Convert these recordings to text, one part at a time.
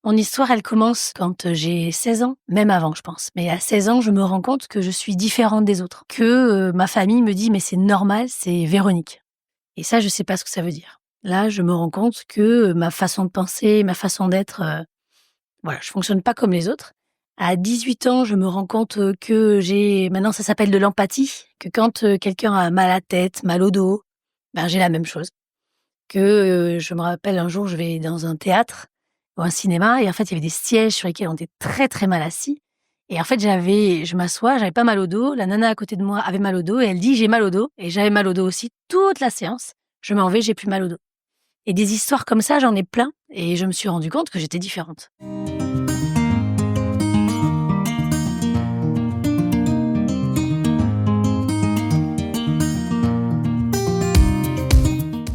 Mon histoire, elle commence quand j'ai 16 ans, même avant, je pense. Mais à 16 ans, je me rends compte que je suis différente des autres. Que ma famille me dit: «Mais c'est normal, c'est Véronique». Et ça, je sais pas ce que ça veut dire. Là, je me rends compte que ma façon de penser, ma façon d'être, voilà, je fonctionne pas comme les autres. À 18 ans, je me rends compte, que j'ai maintenant ça s'appelle de l'empathie, que quand, quelqu'un a mal à la tête, mal au dos, ben, j'ai la même chose. Je me rappelle un jour, je vais dans un théâtre ou un cinéma et en fait, il y avait des sièges sur lesquels on était très, très mal assis et en fait, je m'assois, j'avais pas mal au dos, la nana à côté de moi avait mal au dos et elle dit: «J'ai mal au dos» et j'avais mal au dos aussi toute la séance. Je m'en vais, j'ai plus mal au dos et des histoires comme ça, j'en ai plein et je me suis rendu compte que j'étais différente.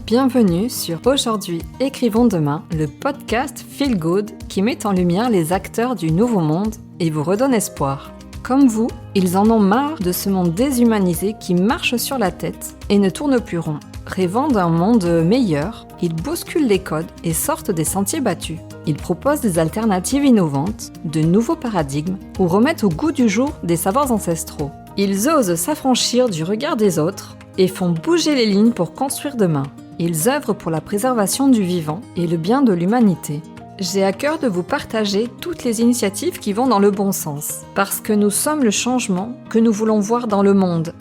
Bienvenue sur Aujourd'hui Écrivons Demain, le podcast Feel Good qui met en lumière les acteurs du nouveau monde et vous redonne espoir. Comme vous, ils en ont marre de ce monde déshumanisé qui marche sur la tête et ne tourne plus rond. Rêvant d'un monde meilleur, ils bousculent les codes et sortent des sentiers battus. Ils proposent des alternatives innovantes, de nouveaux paradigmes ou remettent au goût du jour des savoirs ancestraux. Ils osent s'affranchir du regard des autres et font bouger les lignes pour construire demain. Ils œuvrent pour la préservation du vivant et le bien de l'humanité. J'ai à cœur de vous partager toutes les initiatives qui vont dans le bon sens, parce que nous sommes le changement que nous voulons voir dans le monde.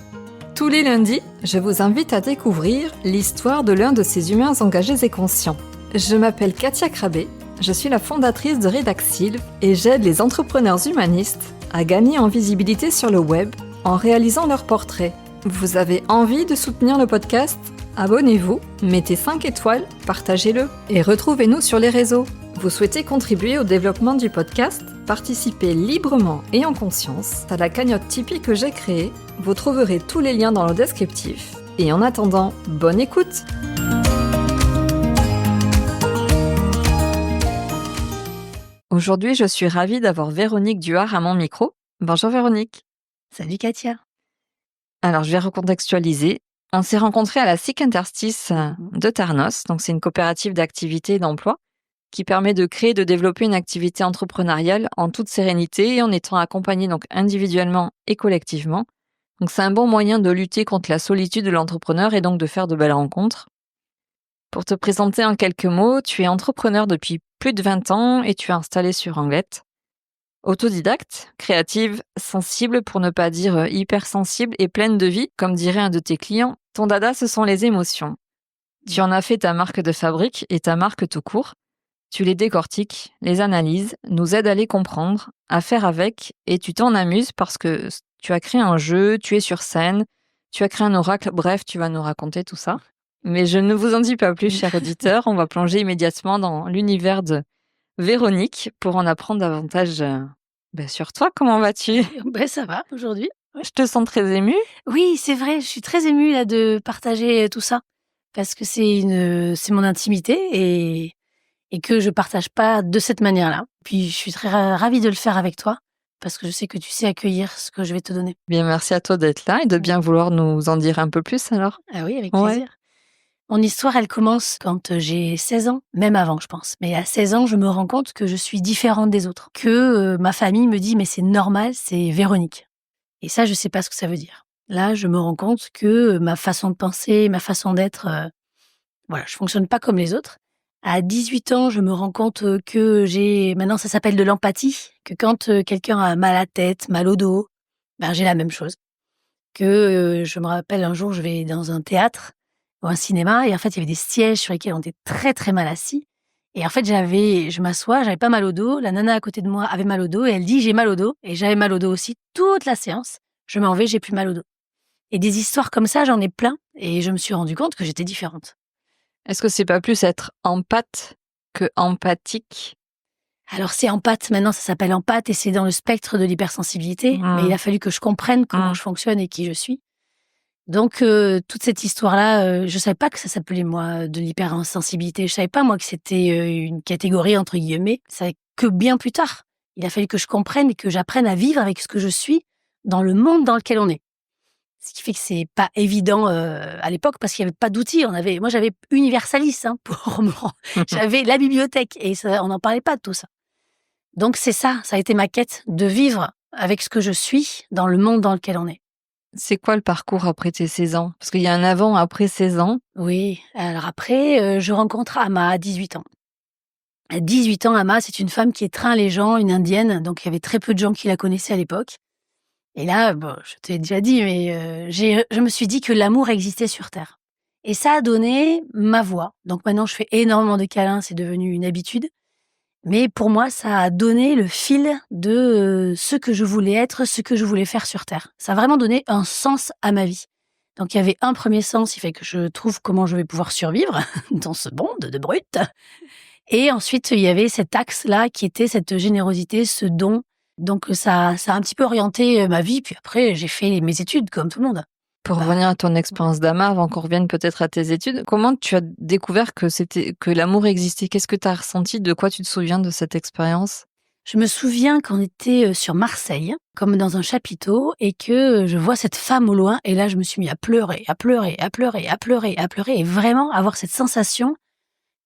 Tous les lundis, je vous invite à découvrir l'histoire de l'un de ces humains engagés et conscients. Je m'appelle Katia Krabbe, je suis la fondatrice de Redaxil et j'aide les entrepreneurs humanistes à gagner en visibilité sur le web en réalisant leurs portraits. Vous avez envie de soutenir le podcast ? Abonnez-vous, mettez 5 étoiles, partagez-le et retrouvez-nous sur les réseaux. Vous souhaitez contribuer au développement du podcast ? Participez librement et en conscience à la cagnotte Tipeee que j'ai créée. Vous trouverez tous les liens dans le descriptif. Et en attendant, bonne écoute ! Aujourd'hui, je suis ravie d'avoir Véronique Duhart à mon micro. Bonjour Véronique. Salut Katia. Alors, je vais recontextualiser. On s'est rencontrés à la SIC Interstice de Tarnos, donc c'est une coopérative d'activité et d'emploi qui permet de créer et de développer une activité entrepreneuriale en toute sérénité et en étant accompagné donc individuellement et collectivement. Donc c'est un bon moyen de lutter contre la solitude de l'entrepreneur et donc de faire de belles rencontres. Pour te présenter en quelques mots, tu es entrepreneur depuis plus de 20 ans et tu es installée sur Anglette. Autodidacte, créative, sensible pour ne pas dire hypersensible et pleine de vie, comme dirait un de tes clients, ton dada ce sont les émotions. Tu en as fait ta marque de fabrique et ta marque tout court. Tu les décortiques, les analyses, nous aides à les comprendre, à faire avec et tu t'en amuses parce que tu as créé un jeu, tu es sur scène, tu as créé un oracle, bref, tu vas nous raconter tout ça. Mais je ne vous en dis pas plus, chers auditeurs, on va plonger immédiatement dans l'univers de Véronique pour en apprendre davantage sur toi. Comment vas-tu ? Ben, ça va aujourd'hui. Je te sens très émue. Oui, c'est vrai, je suis très émue là de partager tout ça parce que c'est mon intimité et que je partage pas de cette manière-là. Puis je suis très ravie de le faire avec toi parce que je sais que tu sais accueillir ce que je vais te donner. Bien, merci à toi d'être là et de bien vouloir nous en dire un peu plus alors. Ah oui, avec Ouais. plaisir. Mon histoire, elle commence quand j'ai 16 ans, même avant, je pense. Mais à 16 ans, je me rends compte que je suis différente des autres. Que ma famille me dit: «Mais c'est normal, c'est Véronique». Et ça, je sais pas ce que ça veut dire. Là, je me rends compte que ma façon de penser, ma façon d'être, voilà, je fonctionne pas comme les autres. À 18 ans, je me rends compte, que j'ai maintenant ça s'appelle de l'empathie, que quand, quelqu'un a mal à la tête, mal au dos, ben, j'ai la même chose. Je me rappelle un jour, je vais dans un théâtre ou un cinéma et en fait, il y avait des sièges sur lesquels on était très, très mal assis et en fait, je m'assois, j'avais pas mal au dos, la nana à côté de moi avait mal au dos et elle dit: «J'ai mal au dos» et j'avais mal au dos aussi toute la séance. Je m'en vais, j'ai plus mal au dos et des histoires comme ça, j'en ai plein et je me suis rendu compte que j'étais différente. Est-ce que c'est pas plus être empathe que empathique ? Alors c'est empathe, maintenant ça s'appelle empathe et c'est dans le spectre de l'hypersensibilité, mais il a fallu que je comprenne comment je fonctionne et qui je suis. Donc toute cette histoire-là, je savais pas que ça s'appelait moi de l'hypersensibilité. Je savais pas moi que c'était, une «catégorie» entre guillemets. C'est que bien plus tard. Il a fallu que je comprenne et que j'apprenne à vivre avec ce que je suis dans le monde dans lequel on est. Ce qui fait que c'est pas évident, à l'époque parce qu'il y avait pas d'outils. Moi j'avais Universalis, hein, pour me ren j'avais la bibliothèque et ça on n'en parlait pas de tout ça. Donc c'est ça a été ma quête, de vivre avec ce que je suis dans le monde dans lequel on est. C'est quoi le parcours après tes 16 ans? Parce qu'il y a un avant, après 16 ans. Oui, alors après, je rencontre Amma à 18 ans. À 18 ans, Amma, c'est une femme qui étreint les gens, une indienne, donc il y avait très peu de gens qui la connaissaient à l'époque. Et là, bon, je t'ai déjà dit, mais je me suis dit que l'amour existait sur Terre. Et ça a donné ma voix. Donc maintenant, je fais énormément de câlins, c'est devenu une habitude. Mais pour moi, ça a donné le fil de ce que je voulais être, ce que je voulais faire sur Terre. Ça a vraiment donné un sens à ma vie. Donc il y avait un premier sens, il fait que je trouve comment je vais pouvoir survivre dans ce monde de brutes. Et ensuite, il y avait cet axe-là qui était cette générosité, ce don. Donc ça a un petit peu orienté ma vie. Puis après, j'ai fait mes études comme tout le monde. Pour Bah, revenir à ton expérience d'Ama, avant qu'on revienne peut-être à tes études, comment tu as découvert que l'amour existait? Qu'est-ce que tu as ressenti? De quoi tu te souviens de cette expérience? Je me souviens qu'on était sur Marseille, comme dans un chapiteau, et que je vois cette femme au loin. Et là, je me suis mis à pleurer, à pleurer, à pleurer, à pleurer, à pleurer, et vraiment avoir cette sensation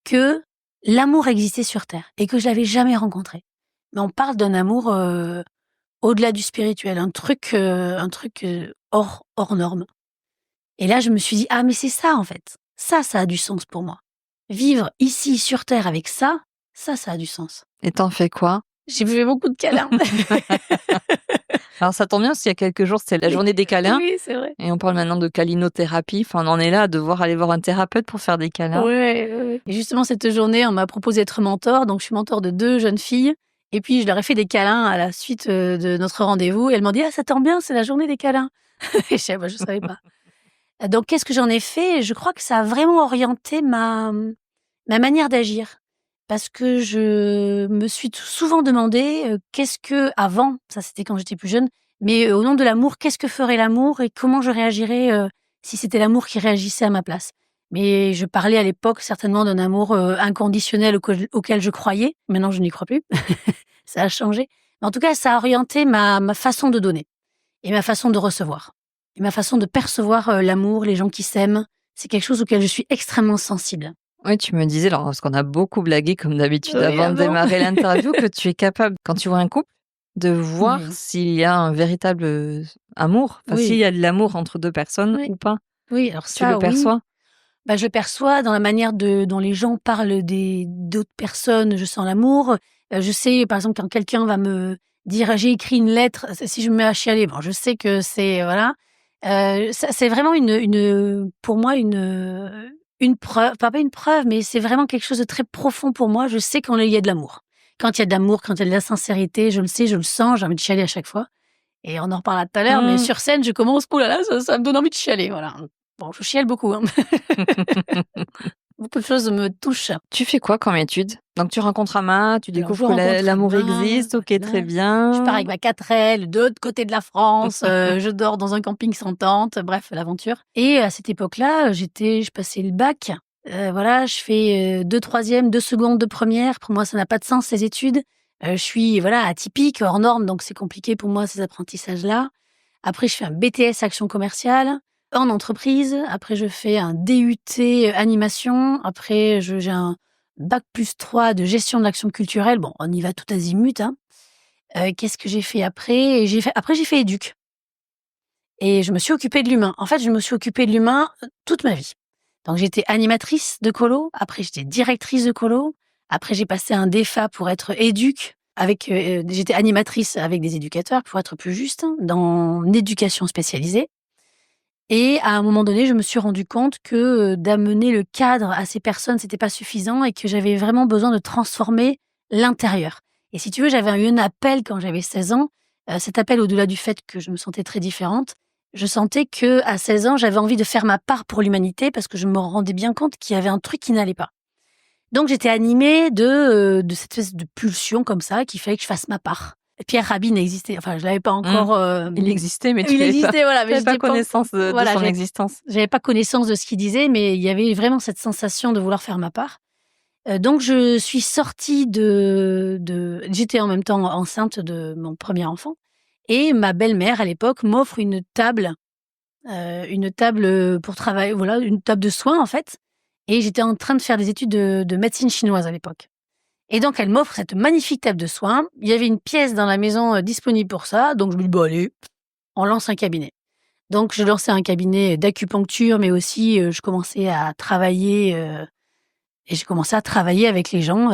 que l'amour existait sur Terre et que je l'avais jamais rencontré. Mais on parle d'un amour au-delà du spirituel, un truc hors norme. Et là, je me suis dit: «Ah mais c'est ça en fait. Ça a du sens pour moi. Vivre ici sur terre avec ça a du sens». Et t'en fais quoi? J'ai fait beaucoup de câlins. Alors ça tombe bien, parce qu'il y a quelques jours, c'était la journée des câlins. Oui, c'est vrai. Et on parle maintenant de câlinothérapie. Enfin, on en est là à devoir aller voir un thérapeute pour faire des câlins. Ouais. Et justement, cette journée, on m'a proposé d'être mentor. Donc, je suis mentor de 2 jeunes filles. Et puis, je leur ai fait des câlins à la suite de notre rendez-vous. Et elles m'ont dit: «Ah, ça tombe bien, c'est la journée des câlins». Et je savais pas. Donc, qu'est-ce que j'en ai fait? Je crois que ça a vraiment orienté ma manière d'agir. Parce que je me suis souvent demandé, qu'est-ce que avant, ça c'était quand j'étais plus jeune, mais au nom de l'amour, qu'est-ce que ferait l'amour et comment je réagirais, si c'était l'amour qui réagissait à ma place? Mais je parlais à l'époque certainement d'un amour, inconditionnel auquel je croyais. Maintenant, je n'y crois plus. Ça a changé. Mais en tout cas, ça a orienté ma façon de donner et ma façon de recevoir et ma façon de percevoir, l'amour, les gens qui s'aiment. C'est quelque chose auquel je suis extrêmement sensible. Oui, tu me disais, alors, parce qu'on a beaucoup blagué comme d'habitude Oui, avant de avant. démarrer l'interview, que tu es capable, quand tu vois un couple, de voir Oui. s'il y a un véritable amour, enfin s'il Oui. y a de l'amour entre 2 personnes Oui. ou pas. Oui, alors Tu le ça, oui. perçois? Bah, je le perçois dans la manière dont les gens parlent d'autres personnes, je sens l'amour. Je sais, par exemple, quand quelqu'un va me dire: «J'ai écrit une lettre», si je me mets à chialer, bon, je sais que c'est voilà. Ça c'est vraiment pour moi une preuve, pas une preuve, mais c'est vraiment quelque chose de très profond pour moi. Je sais quand il y a de l'amour. Quand il y a de l'amour, quand il y a de la sincérité, je le sais, je le sens, j'ai envie de chialer à chaque fois. Et on en reparlera tout à l'heure, mais Mmh. sur scène, je commence, ouh là là, ça me donne envie de chialer, voilà. Bon, je chiale beaucoup, hein. Beaucoup de choses me touchent. Tu fais quoi comme études? Donc tu rencontres Ama, tu Alors je découvres que rencontre l'amour Ama, existe, OK, très voilà. Je pars bien. avec ma 4L de l'autre côté de la France, je dors dans un camping sans tente, bref, l'aventure. Et à cette époque-là, je passais le bac, voilà, je fais, 2 3e, 2 secondes, 2 premières. Pour moi, ça n'a pas de sens ces études. Je suis, voilà, atypique, hors norme, donc c'est compliqué pour moi ces apprentissages-là. Après, je fais un BTS action commerciale en entreprise. Après, je fais un DUT animation. Après, j'ai un bac+3 de gestion de l'action culturelle. Bon, on y va tout azimut, hein. Qu'est-ce que j'ai fait après? J'ai fait éduc et je me suis occupée de l'humain. En fait, je me suis occupée de l'humain, toute ma vie. Donc j'étais animatrice de colo, après j'étais directrice de colo, après j'ai passé un DEFA pour être éduc avec, j'étais animatrice avec des éducateurs pour être plus juste, hein, dans l'éducation spécialisée. Et à un moment donné, je me suis rendu compte que, d'amener le cadre à ces personnes, c'était pas suffisant et que j'avais vraiment besoin de transformer l'intérieur. Et si tu veux, j'avais eu un appel quand j'avais 16 ans. Cet appel, au-delà du fait que je me sentais très différente, je sentais qu'à 16 ans, j'avais envie de faire ma part pour l'humanité parce que je me rendais bien compte qu'il y avait un truc qui n'allait pas. Donc j'étais animée de cette espèce de pulsion comme ça, qu'il fallait que je fasse ma part. Pierre Rabhi n'existait, enfin je l'avais pas Mmh. encore, Il existait, mais tu il n'avais pas existait, voilà, mais pas j'étais pas connaissance de voilà, son existence. j'avais pas connaissance de ce qu'il disait, mais il y avait vraiment cette sensation de vouloir faire ma part. Donc je suis sortie j'étais en même temps enceinte de mon premier enfant et ma belle-mère à l'époque m'offre une table, pour travailler, voilà, une table de soins en fait, et j'étais en train de faire des études de médecine chinoise à l'époque. Et donc, elle m'offre cette magnifique table de soins. Il y avait une pièce dans la maison disponible pour ça. Donc, je me dis, bon, allez, on lance un cabinet. Donc, je lançais un cabinet d'acupuncture, mais aussi, je commençais à travailler, et j'ai commencé à travailler avec les gens.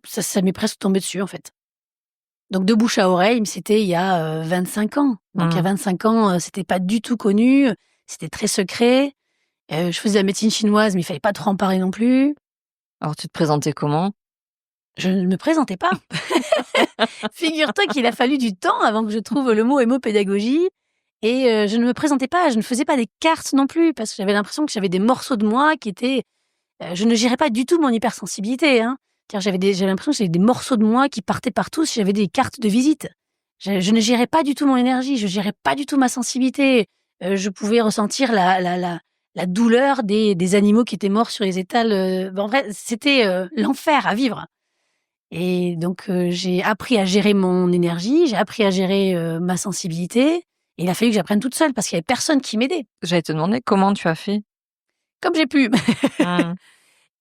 Ça m'est presque tombé dessus, en fait. Donc, de bouche à oreille, c'était il y a 25 ans. Donc, il y a 25 ans, c'était pas du tout connu. C'était très secret. Je faisais la médecine chinoise, mais il fallait pas trop en parler non plus. Alors, tu te présentais comment? Je ne me présentais pas. Figure-toi qu'il a fallu du temps avant que je trouve le mot hémopédagogie. Et je ne me présentais pas, je ne faisais pas des cartes non plus, parce que j'avais l'impression que j'avais des morceaux de moi qui étaient... je ne gérais pas du tout mon hypersensibilité. Hein. J'avais l'impression que j'avais des morceaux de moi qui partaient partout si j'avais des cartes de visite. Je ne gérais pas du tout mon énergie, je ne gérais pas du tout ma sensibilité. Je pouvais ressentir la douleur des animaux qui étaient morts sur les étals. En vrai, c'était l'enfer à vivre. Et donc, j'ai appris à gérer mon énergie, j'ai appris à gérer ma sensibilité. Et il a fallu que j'apprenne toute seule parce qu'il n'y avait personne qui m'aidait. J'allais te demander comment tu as fait. Comme j'ai pu.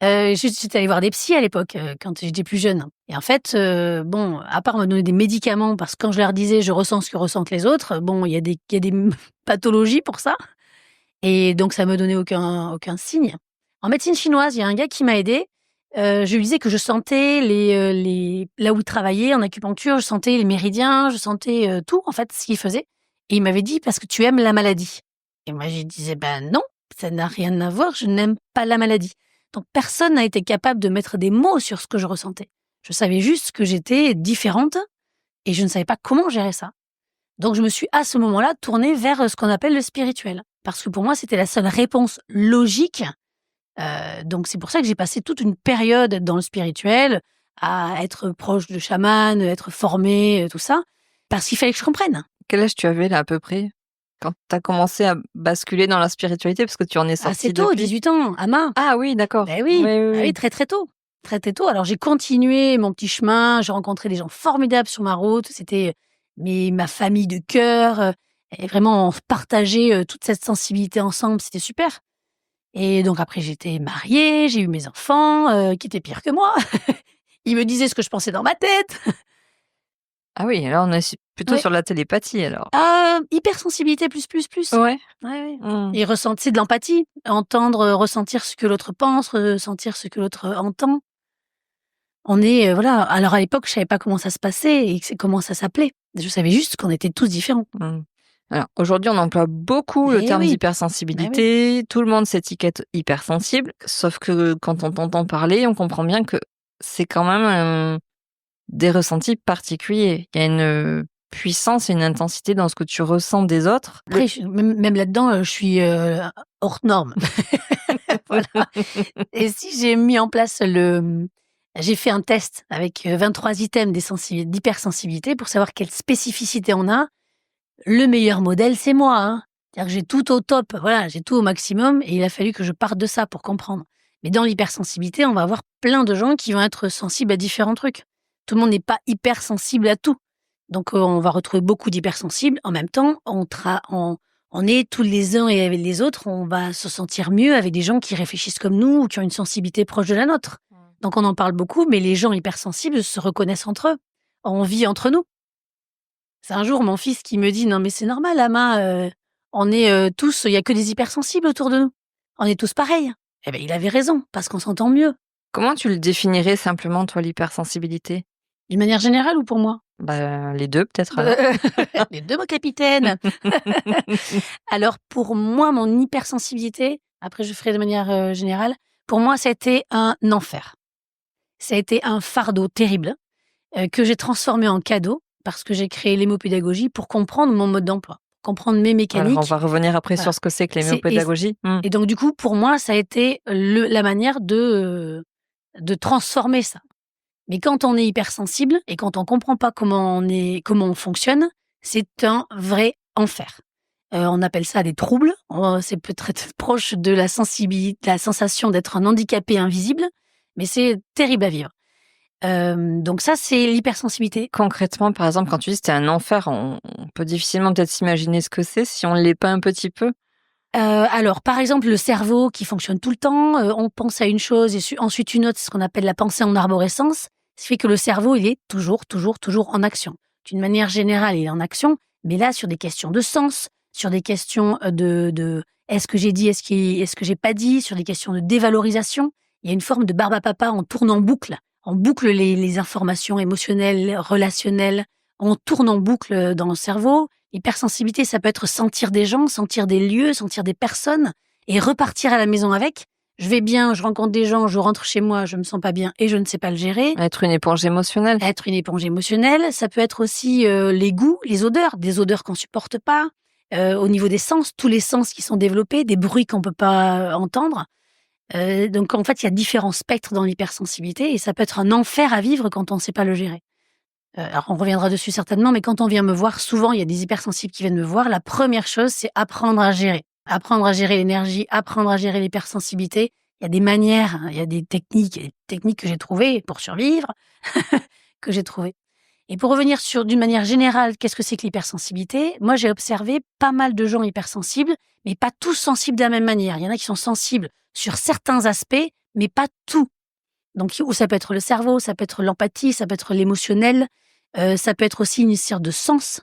J'étais allée voir des psys à l'époque, quand j'étais plus jeune. Et en fait, bon, à part me donner des médicaments, parce que quand je leur disais « je ressens ce que ressentent les autres », bon, il y a des pathologies pour ça. Et donc, ça me donnait aucun signe. En médecine chinoise, il y a un gars qui m'a aidée. Je lui disais que je sentais là où il travaillait en acupuncture, je sentais les méridiens, je sentais tout, en fait, ce qu'il faisait. Et il m'avait dit, parce que tu aimes la maladie. Et moi, je disais, ben non, ça n'a rien à voir, je n'aime pas la maladie. Donc, personne n'a été capable de mettre des mots sur ce que je ressentais. Je savais juste que j'étais différente et je ne savais pas comment gérer ça. Donc, je me suis à ce moment-là tournée vers ce qu'on appelle le spirituel. Parce que pour moi, c'était la seule réponse logique. Donc, c'est pour ça que j'ai passé toute une période dans le spirituel à être proche de chamans, être formée, tout ça, parce qu'il fallait que je comprenne. Quel âge tu avais là à peu près quand tu as commencé à basculer dans la spiritualité, parce que tu en es sortie Assez tôt, depuis? 18 ans, à main. Ah oui, d'accord. Ben oui, Oui. oui, très très tôt. Très très tôt. Alors j'ai continué mon petit chemin, j'ai rencontré des gens formidables sur ma route. C'était ma famille de cœur. Et vraiment, on partageait toute cette sensibilité ensemble, c'était super. Et donc après, j'étais mariée, j'ai eu mes enfants, qui étaient pires que moi. Ils me disaient ce que je pensais dans ma tête. Ah oui, là on est plutôt Ouais. sur la télépathie alors. Hypersensibilité plus. Ouais. Ouais. Mmh. Et c'est de l'empathie. Entendre, ressentir ce que l'autre pense, ressentir ce que l'autre entend. On est, voilà. Alors à l'époque, je savais pas comment ça se passait et comment ça s'appelait. Je savais juste qu'on était tous différents. Mmh. Alors aujourd'hui, on emploie beaucoup le Eh terme oui. d'hypersensibilité. Tout le monde s'étiquette hypersensible, sauf que quand on t'entend parler, on comprend bien que c'est quand même des ressentis particuliers. Il y a une puissance et une intensité dans ce que tu ressens des autres. Après, même là-dedans, je suis hors norme. Voilà. Et si j'ai mis en place j'ai fait un test avec 23 items d'hypersensibilité pour savoir quelle spécificité on a. Le meilleur modèle, c'est moi. Hein. C'est-à-dire que j'ai tout au top, voilà, j'ai tout au maximum et il a fallu que je parte de ça pour comprendre. Mais dans l'hypersensibilité, on va avoir plein de gens qui vont être sensibles à différents trucs. Tout le monde n'est pas hypersensible à tout. Donc, on va retrouver beaucoup d'hypersensibles. En même temps, on est tous les uns et avec les autres, on va se sentir mieux avec des gens qui réfléchissent comme nous ou qui ont une sensibilité proche de la nôtre. Donc, on en parle beaucoup, mais les gens hypersensibles se reconnaissent entre eux. On vit entre nous. C'est un jour mon fils qui me dit « Non, mais c'est normal, Ama, on est tous, il y a que des hypersensibles autour de nous. On est tous pareils. » Eh ben, il avait raison, parce qu'on s'entend mieux. Comment tu le définirais simplement, toi, l'hypersensibilité? D'une manière générale ou pour moi? Les deux peut-être alors. Les deux, mon capitaine. Alors, pour moi, mon hypersensibilité, après je ferai de manière générale, pour moi, ça a été un enfer. Ça a été un fardeau terrible que j'ai transformé en cadeau parce que j'ai créé l'hémopédagogie pour comprendre mon mode d'emploi, comprendre mes mécaniques. Alors on va revenir après Voilà. sur ce que c'est que l'hémopédagogie. Et donc, du coup, pour moi, ça a été la manière de transformer ça. Mais quand on est hypersensible et quand on comprend pas comment on fonctionne, c'est un vrai enfer. On appelle ça des troubles. C'est peut-être proche de la sensibilité, la sensation d'être un handicapé invisible, mais c'est terrible à vivre. Donc ça, c'est l'hypersensibilité. Concrètement, par exemple, quand tu dis c'était un enfer, on peut difficilement peut-être s'imaginer ce que c'est si on ne l'est pas un petit peu. Alors, par exemple, le cerveau qui fonctionne tout le temps, on pense à une chose et ensuite une autre, c'est ce qu'on appelle la pensée en arborescence. Ce qui fait que le cerveau, il est toujours en action. D'une manière générale, il est en action, mais là, sur des questions de sens, sur des questions de est-ce que j'ai dit, est-ce que j'ai pas dit, sur des questions de dévalorisation, il y a une forme de barbe à papa, on tourne en boucle les informations émotionnelles, relationnelles, on tourne en boucle dans le cerveau. Hypersensibilité, ça peut être sentir des gens, sentir des lieux, sentir des personnes et repartir à la maison avec. Je vais bien, je rencontre des gens, je rentre chez moi, je me sens pas bien et je ne sais pas le gérer. Être une éponge émotionnelle. Être une éponge émotionnelle, ça peut être aussi les goûts, les odeurs, des odeurs qu'on supporte pas. Au niveau des sens, tous les sens qui sont développés, des bruits qu'on peut pas entendre. Donc en fait, il y a différents spectres dans l'hypersensibilité et ça peut être un enfer à vivre quand on ne sait pas le gérer. Alors on reviendra dessus certainement, mais quand on vient me voir, souvent il y a des hypersensibles qui viennent me voir. La première chose, c'est apprendre à gérer. Apprendre à gérer l'énergie, apprendre à gérer l'hypersensibilité. Il y a des manières, hein, il y a des techniques que j'ai trouvées pour survivre, que j'ai trouvées. Et pour revenir sur, d'une manière générale, qu'est-ce que c'est que l'hypersensibilité? Moi, j'ai observé pas mal de gens hypersensibles, mais pas tous sensibles de la même manière. Il y en a qui sont sensibles sur certains aspects, mais pas tout. Donc, où ça peut être le cerveau, ça peut être l'empathie, ça peut être l'émotionnel, ça peut être aussi une histoire de sens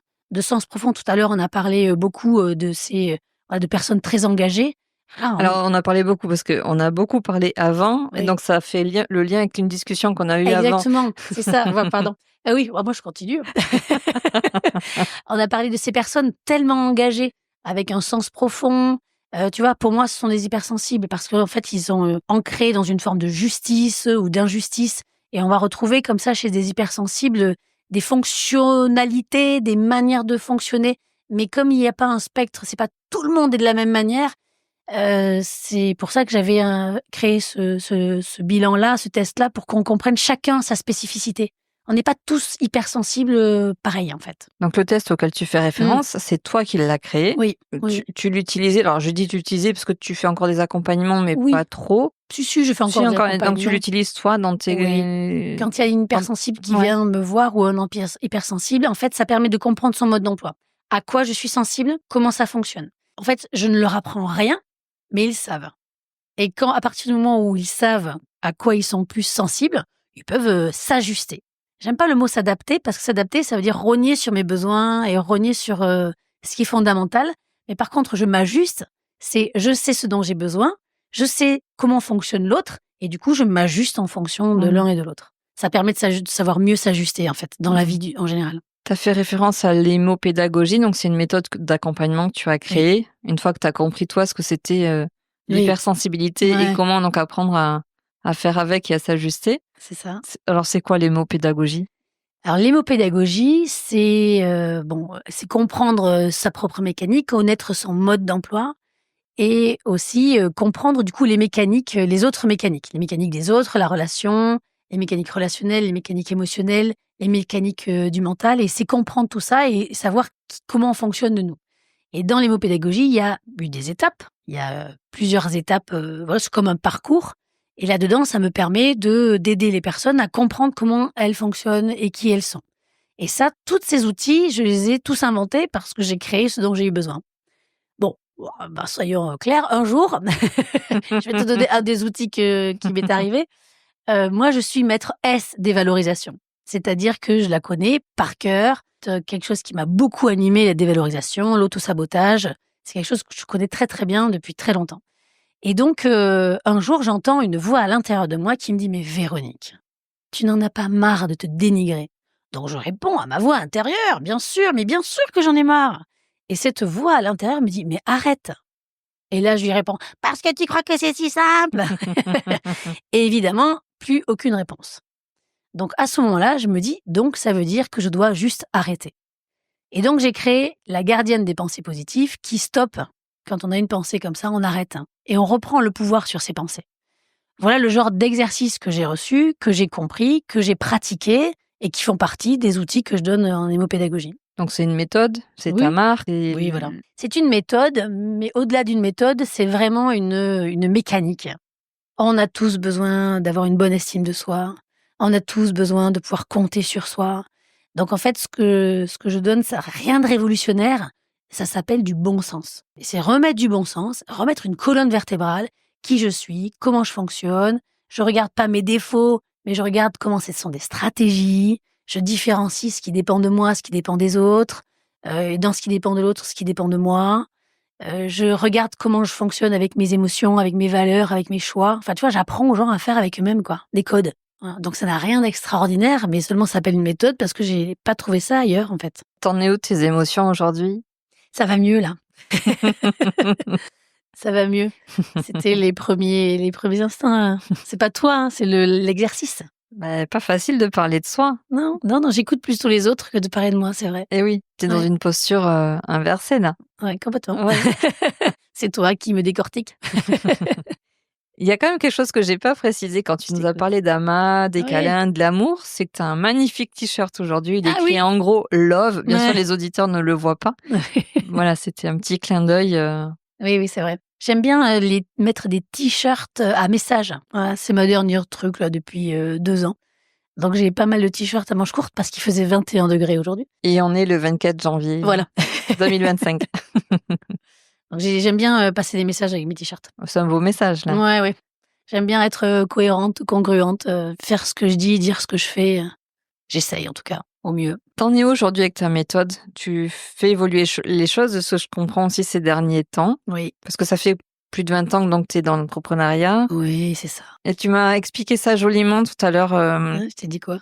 profond. Tout à l'heure, on a parlé beaucoup de ces de personnes très engagées. Alors, on a parlé beaucoup parce qu'on a beaucoup parlé avant, et Oui. donc ça fait le lien avec une discussion qu'on a eue avant. Exactement, c'est ça. Ouais, pardon. Ah oui, moi je continue. On a parlé de ces personnes tellement engagées, avec un sens profond. Tu vois, pour moi, ce sont des hypersensibles parce qu'en fait, ils sont ancrés dans une forme de justice ou d'injustice. Et on va retrouver comme ça chez des hypersensibles des fonctionnalités, des manières de fonctionner. Mais comme il n'y a pas un spectre, c'est pas tout le monde est de la même manière. C'est pour ça que j'avais créé ce bilan-là, ce test-là, pour qu'on comprenne chacun sa spécificité. On n'est pas tous hypersensibles pareil, en fait. Donc le test auquel tu fais référence, c'est toi qui l'as créé. Oui. Tu l'utilisais, alors je dis t'utiliser parce que tu fais encore des accompagnements, mais Oui. pas trop. Si, je fais encore des accompagnements. Donc tu l'utilises toi dans tes... Oui. Quand il y a une hypersensible qui vient me voir ou un hypersensible, en fait, ça permet de comprendre son mode d'emploi. À quoi je suis sensible, comment ça fonctionne. En fait, je ne leur apprends rien, mais ils savent. Et à partir du moment où ils savent à quoi ils sont plus sensibles, ils peuvent s'ajuster. J'aime pas le mot s'adapter parce que s'adapter, ça veut dire rogner sur mes besoins et rogner sur ce qui est fondamental. Mais par contre, je m'ajuste. Je sais ce dont j'ai besoin, je sais comment fonctionne l'autre et du coup, je m'ajuste en fonction de l'un et de l'autre. Ça permet de savoir mieux s'ajuster en fait dans la vie en général. Tu as fait référence à l'hémopédagogie, donc c'est une méthode d'accompagnement que tu as créée. Oui. Une fois que tu as compris toi ce que c'était l'hypersensibilité et comment donc apprendre à faire avec et à s'ajuster. C'est ça. Alors, c'est quoi l'hémopédagogie? Alors, l'hémopédagogie, c'est comprendre sa propre mécanique, connaître son mode d'emploi et aussi comprendre du coup les mécaniques, les autres mécaniques. Les mécaniques des autres, la relation, les mécaniques relationnelles, les mécaniques émotionnelles, les mécaniques du mental. Et c'est comprendre tout ça et savoir comment on fonctionne de nous. Et dans l'hémopédagogie, il y a eu des étapes. Il y a plusieurs étapes, c'est comme un parcours. Et là-dedans, ça me permet d'aider les personnes à comprendre comment elles fonctionnent et qui elles sont. Et ça, tous ces outils, je les ai tous inventés parce que j'ai créé ce dont j'ai eu besoin. Bon, soyons clairs, un jour, je vais te donner un des outils qui m'est arrivé. Moi, je suis maître S des valorisations. C'est-à-dire que je la connais par cœur. Quelque chose qui m'a beaucoup animé, la dévalorisation, l'autosabotage. C'est quelque chose que je connais très très bien depuis très longtemps. Et donc, un jour, j'entends une voix à l'intérieur de moi qui me dit « Mais Véronique, tu n'en as pas marre de te dénigrer ?» Donc, je réponds à ma voix intérieure « Bien sûr, mais bien sûr que j'en ai marre !» Et cette voix à l'intérieur me dit « Mais arrête !» Et là, je lui réponds « Parce que tu crois que c'est si simple !» Et évidemment, plus aucune réponse. Donc, à ce moment-là, je me dis « Donc, ça veut dire que je dois juste arrêter. » Et donc, j'ai créé la gardienne des pensées positives qui stoppe. Quand on a une pensée comme ça, on arrête. Et on reprend le pouvoir sur ses pensées. Voilà le genre d'exercice que j'ai reçu, que j'ai compris, que j'ai pratiqué et qui font partie des outils que je donne en hémopédagogie. Donc c'est une méthode, c'est ta marque. Oui, voilà. C'est une méthode, mais au-delà d'une méthode, c'est vraiment une mécanique. On a tous besoin d'avoir une bonne estime de soi. On a tous besoin de pouvoir compter sur soi. Donc en fait, ce que je donne, ça n'a rien de révolutionnaire. Ça s'appelle du bon sens. Et c'est remettre du bon sens, remettre une colonne vertébrale, qui je suis, comment je fonctionne. Je regarde pas mes défauts, mais je regarde comment ce sont des stratégies, je différencie ce qui dépend de moi, ce qui dépend des autres, et dans ce qui dépend de l'autre, ce qui dépend de moi. Je regarde comment je fonctionne avec mes émotions, avec mes valeurs, avec mes choix. Enfin, tu vois, j'apprends aux gens à faire avec eux-mêmes, quoi, des codes. Voilà. Donc, ça n'a rien d'extraordinaire, mais seulement ça s'appelle une méthode parce que j'ai pas trouvé ça ailleurs, en fait. T'en es où de tes émotions aujourd'hui? Ça va mieux, là. Ça va mieux. C'était les premiers instincts. Hein. C'est pas toi, hein, c'est l'exercice. Pas facile de parler de soi. Non, j'écoute plutôt les autres que de parler de moi, c'est vrai. Eh oui, t'es dans Ouais. une posture inversée là. Ouais, complètement. Ouais. C'est toi qui me décortique. Il y a quand même quelque chose que j'ai pas précisé quand tu Je nous as t'écoute. parlé d'amas, des Ouais. câlins, de l'amour, c'est que tu as un magnifique t-shirt aujourd'hui. Il est Ah écrit oui. en gros Love. Bien sûr, Ouais. les auditeurs ne le voient pas. Voilà, c'était un petit clin d'œil. Oui, c'est vrai. J'aime bien mettre des t-shirts à message. Voilà, c'est ma dernière truc là depuis 2 ans. Donc j'ai pas mal de t-shirts à manches courtes parce qu'il faisait 21 degrés aujourd'hui. Et on est le 24 janvier Voilà. 2025. Donc j'aime bien passer des messages avec mes t-shirts. C'est un beau message là. Ouais. J'aime bien être cohérente, congruente, faire ce que je dis, dire ce que je fais. J'essaye en tout cas, au mieux. T'en es où aujourd'hui avec ta méthode? Tu fais évoluer les choses, de ce que je comprends aussi ces derniers temps. Oui. Parce que ça fait plus de 20 ans que tu es dans l'entrepreneuriat. Oui, c'est ça. Et tu m'as expliqué ça joliment tout à l'heure Je t'ai dit quoi?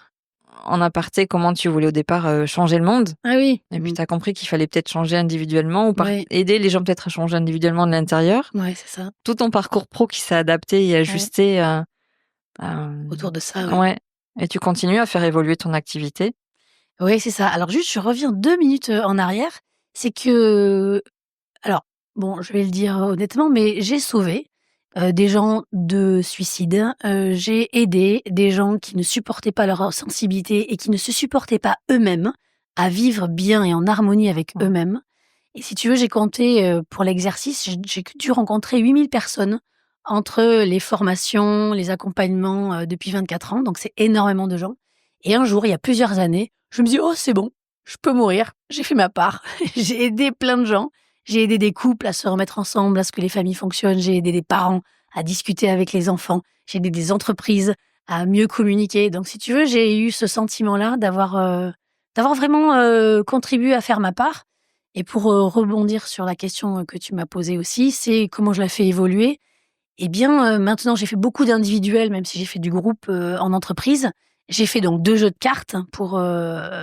en aparté, comment tu voulais au départ changer le monde. Ah oui. Et puis tu as compris qu'il fallait peut-être changer individuellement ou Ouais. aider les gens peut-être à changer individuellement de l'intérieur. Ouais, c'est ça. Tout ton parcours pro qui s'est adapté et ajusté Autour de ça, ouais. ouais. Et tu continues à faire évoluer ton activité. Oui, c'est ça. Alors juste, je reviens 2 minutes en arrière. C'est que, alors, bon, je vais le dire honnêtement, mais j'ai sauvé des gens de suicide. J'ai aidé des gens qui ne supportaient pas leur sensibilité et qui ne se supportaient pas eux-mêmes à vivre bien et en harmonie avec Ouais. eux-mêmes. Et si tu veux, j'ai compté pour l'exercice, j'ai dû rencontrer 8000 personnes entre les formations, les accompagnements depuis 24 ans. Donc, c'est énormément de gens. Et un jour, il y a plusieurs années, je me dis, oh, c'est bon, je peux mourir. J'ai fait ma part. J'ai aidé plein de gens. J'ai aidé des couples à se remettre ensemble, à ce que les familles fonctionnent. J'ai aidé des parents à discuter avec les enfants. J'ai aidé des entreprises à mieux communiquer. Donc, si tu veux, j'ai eu ce sentiment-là d'avoir vraiment contribué à faire ma part. Et pour rebondir sur la question que tu m'as posée aussi, c'est comment je la fais évoluer. Eh bien, maintenant, j'ai fait beaucoup d'individuels, même si j'ai fait du groupe en entreprise. J'ai fait donc 2 jeux de cartes pour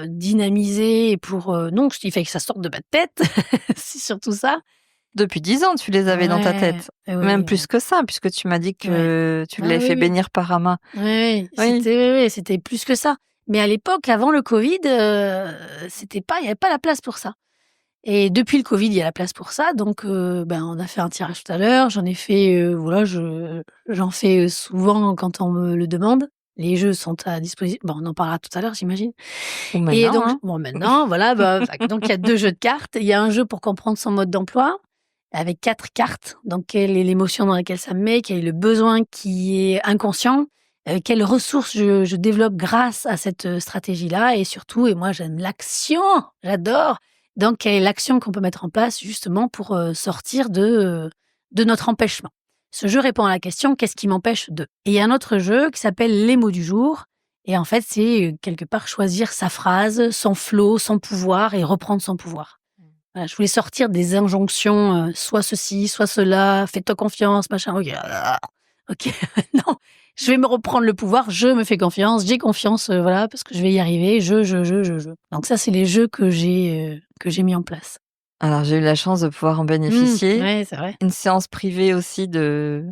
dynamiser et pour non, il fallait que ça sorte de ma tête. C'est surtout ça. Depuis 10 ans, tu les avais dans ta tête. Ouais, Même plus que ça, puisque tu m'as dit que tu l'avais fait bénir par Ama. Oui, Oui. c'était plus que ça. Mais à l'époque, avant le Covid, il y avait pas la place pour ça. Et depuis le Covid, il y a la place pour ça. Donc, on a fait un tirage tout à l'heure. J'en ai fait, j'en fais souvent quand on me le demande. Les jeux sont à disposition. Bon, on en parlera tout à l'heure, j'imagine. Ou maintenant, Et donc, hein. maintenant, voilà, donc il y a 2 jeux de cartes. Il y a un jeu pour comprendre son mode d'emploi avec 4 cartes. Donc, quelle est l'émotion dans laquelle ça me met, quel est le besoin qui est inconscient, quelles ressources je développe grâce à cette stratégie-là. Et surtout, et moi, j'aime l'action, j'adore. Donc, quelle est l'action qu'on peut mettre en place justement pour sortir de notre empêchement. Ce jeu répond à la question « Qu'est-ce qui m'empêche de ?» Et il y a un autre jeu qui s'appelle « Les mots du jour ». Et en fait, c'est quelque part choisir sa phrase, son flow, son pouvoir et reprendre son pouvoir. Voilà, je voulais sortir des injonctions, soit ceci, soit cela, fais-toi confiance, machin. Ok, non, je vais me reprendre le pouvoir, je me fais confiance, j'ai confiance, voilà, parce que je vais y arriver, je. Donc ça, c'est les jeux que j'ai mis en place. Alors, j'ai eu la chance de pouvoir en bénéficier. Ouais, c'est vrai. Une séance privée aussi de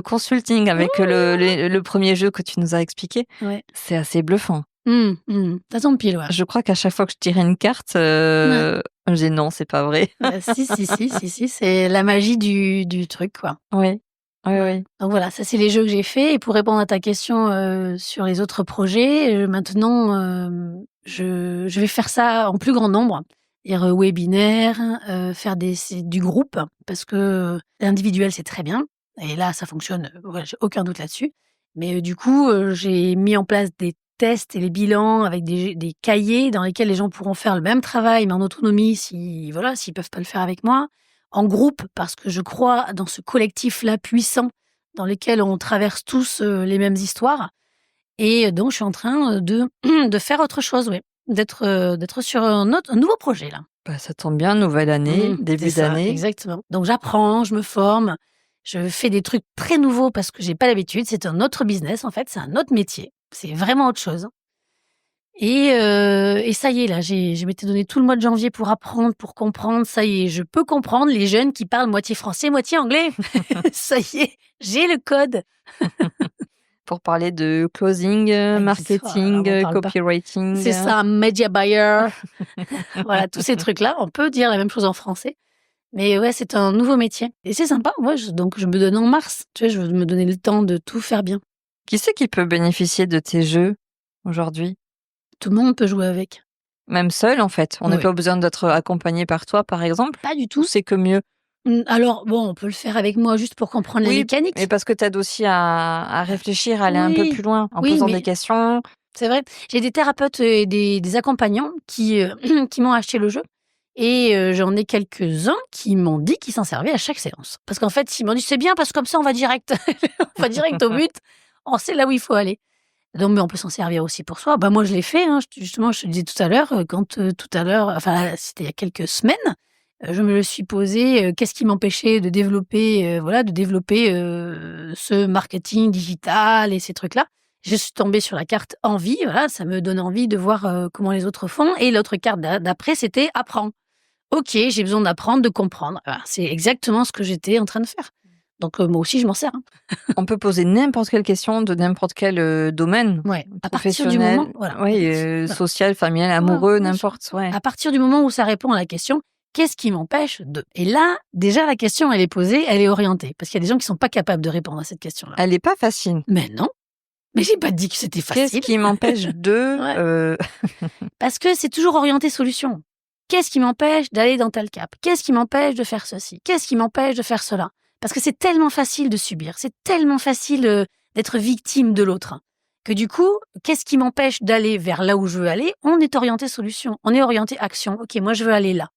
consulting avec le premier jeu que tu nous as expliqué. Ouais. C'est assez bluffant. T'as ton pile, ouais. Je crois qu'à chaque fois que je tirais une carte, j'ai non, c'est pas vrai. Si, c'est la magie du truc, quoi. Oui. Donc voilà, ça c'est les jeux que j'ai faits. Et pour répondre à ta question sur les autres projets, maintenant, je vais faire ça en plus grand nombre. C'est-à-dire webinaire, faire du groupe, parce que l'individuel c'est très bien. Et là, ça fonctionne, j'ai aucun doute là-dessus. Mais du coup, j'ai mis en place des tests et les bilans avec des cahiers dans lesquels les gens pourront faire le même travail, mais en autonomie, s'ils peuvent pas le faire avec moi. En groupe, parce que je crois dans ce collectif-là puissant dans lequel on traverse tous les mêmes histoires. Et donc, je suis en train de faire autre chose, oui. D'être sur un nouveau projet, là. Bah, ça tombe bien, nouvelle année, C'est début ça, d'année. exactement. Donc, j'apprends, je me forme, je fais des trucs très nouveaux parce que j'ai pas l'habitude. C'est un autre business, en fait, c'est un autre métier. C'est vraiment autre chose. Et ça y est, là, je m'étais donné tout le mois de janvier pour apprendre, pour comprendre. Ça y est, je peux comprendre les jeunes qui parlent moitié français, moitié anglais. Ça y est, j'ai le code. Pour parler de closing, marketing, on parle pas. copywriting. C'est ça, media buyer. Voilà, tous ces trucs-là, on peut dire la même chose en français. Mais ouais, c'est un nouveau métier. Et c'est sympa. Ouais, donc, je me donne en mars. Tu vois, je veux me donner le temps de tout faire bien. Qui c'est qui peut bénéficier de tes jeux aujourd'hui? Tout le monde peut jouer avec. Même seul, en fait? On n'a Oui. pas besoin d'être accompagné par toi, par exemple? Pas du Ou tout. c'est que mieux? Alors, bon, on peut le faire avec moi juste pour comprendre la Oui, mécanique. mais parce que t'aides aussi à réfléchir, à aller un peu Oui, plus loin, en oui, posant mais des questions. c'est vrai. J'ai des thérapeutes et des accompagnants qui m'ont acheté le jeu. Et j'en ai quelques-uns qui m'ont dit qu'ils s'en servaient à chaque séance. Parce qu'en fait, ils m'ont dit: «C'est bien parce que comme ça, on va direct on va direct au but. On sait là où il faut aller». Donc, mais on peut s'en servir aussi pour soi. Bah, moi, je l'ai fait, hein. Justement, je te disais tout à l'heure, tout à l'heure, enfin, c'était il y a quelques semaines, je me le suis posé, qu'est-ce qui m'empêchait de développer, ce marketing digital et ces trucs-là? Je suis tombée sur la carte envie, voilà, ça me donne envie de voir, comment les autres font, et l'autre carte d'après, c'était apprends. OK, j'ai besoin d'apprendre, de comprendre. Voilà, c'est exactement ce que j'étais en train de faire. Donc, moi aussi, je m'en sers, hein. On peut poser n'importe quelle question de n'importe quel, domaine, Ouais, à partir du professionnel, moment, voilà, oui, voilà. social, familial, amoureux, n'importe, ouais. À partir du moment où ça répond à la question: «Qu'est-ce qui m'empêche de?» Et là, déjà, la question, elle est posée, elle est orientée. Parce qu'il y a des gens qui sont pas capables de répondre à cette question-là. Elle est pas facile. Mais non, mais j'ai pas dit que c'était Qu'est-ce facile. qui m'empêche de, Ouais. Parce que c'est toujours orienté solution. Qu'est-ce qui m'empêche d'aller dans tel cap? Qu'est-ce qui m'empêche de faire ceci? Qu'est-ce qui m'empêche de faire cela? Parce que c'est tellement facile de subir, c'est tellement facile, d'être victime de l'autre, que du coup, qu'est-ce qui m'empêche d'aller vers là où je veux aller? On est orienté solution, on est orienté action. OK, moi je veux aller là.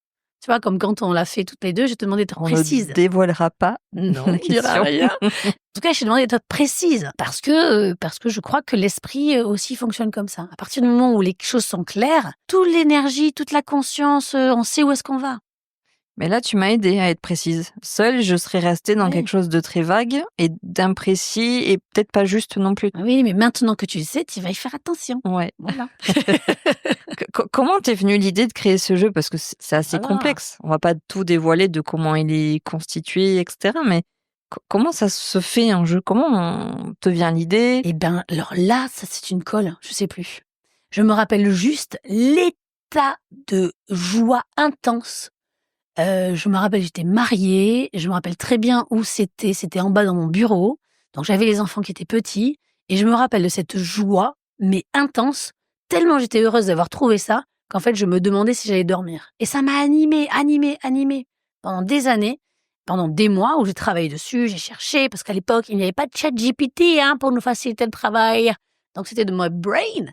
Tu vois, comme quand on l'a fait toutes les 2, je t'ai demandé d'être On précise. ne dévoilera pas Non, la on dira question. rien. En tout cas, je t'ai demandé d'être précise parce que je crois que l'esprit, aussi fonctionne comme ça. À partir du moment où les choses sont claires, toute l'énergie, toute la conscience, on sait où est-ce qu'on va. Mais là, tu m'as aidée à être précise. Seule, je serais restée dans Ouais. quelque chose de très vague et d'imprécis et peut-être pas juste non plus. Oui, mais maintenant que tu le sais, tu vas y faire attention. Ouais. Voilà. Comment t'es venue l'idée de créer ce jeu? Parce que c'est assez Voilà. complexe. On va pas tout dévoiler de comment il est constitué, etc. Mais comment ça se fait un jeu? Comment te vient l'idée? Eh ben, alors là, ça c'est une colle, je sais plus. Je me rappelle juste l'état de joie intense. Je me rappelle, j'étais mariée, je me rappelle très bien où c'était. C'était en bas dans mon bureau. Donc j'avais les enfants qui étaient petits et je me rappelle de cette joie, mais intense, tellement j'étais heureuse d'avoir trouvé ça, qu'en fait je me demandais si j'allais dormir. Et ça m'a animée pendant des années, pendant des mois où j'ai travaillé dessus, j'ai cherché, parce qu'à l'époque il n'y avait pas de ChatGPT, hein, pour nous faciliter le travail. Donc c'était de my brain.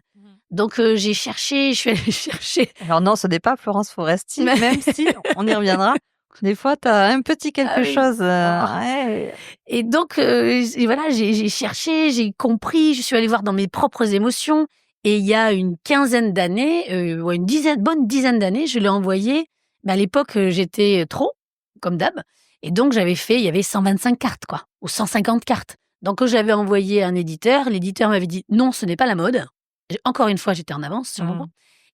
Donc j'ai cherché, je suis allée chercher. Alors non, ce n'est pas Florence Foresti, Mais- même si on y reviendra. Des fois, tu as un petit quelque Ah oui. chose. Oh. Ouais. Et donc, et voilà, j'ai cherché, j'ai compris, je suis allée voir dans mes propres émotions. Et il y a une quinzaine d'années, ouais, bonne dizaine d'années, je l'ai envoyé. Mais à l'époque, j'étais trop, comme d'hab. Et donc, il y avait 125 cartes, quoi, ou 150 cartes. Donc, quand j'avais envoyé à un éditeur, l'éditeur m'avait dit non, ce n'est pas la mode. Encore une fois, j'étais en avance sur mon point.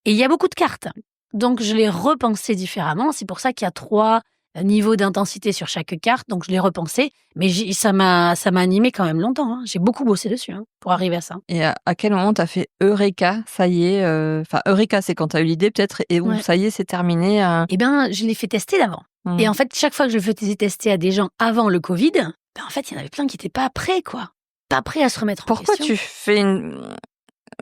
Et il y a beaucoup de cartes. Donc, je l'ai repensé différemment. C'est pour ça qu'il y a 3 niveaux d'intensité sur chaque carte. Donc, je l'ai repensé. Mais ça m'a animé quand même longtemps, hein. J'ai beaucoup bossé dessus, hein, pour arriver à ça. Et à quel moment t'as fait Eureka? Ça y est. Enfin, Eureka, c'est quand t'as eu l'idée peut-être, et où Ouais. ça y est, c'est terminé. Eh bien, je l'ai fait tester d'avant. Et en fait, chaque fois que je le faisais tester à des gens avant le Covid, en fait, il y en avait plein qui n'étaient pas prêts, quoi. Pas prêts à se remettre en Pourquoi question. tu fais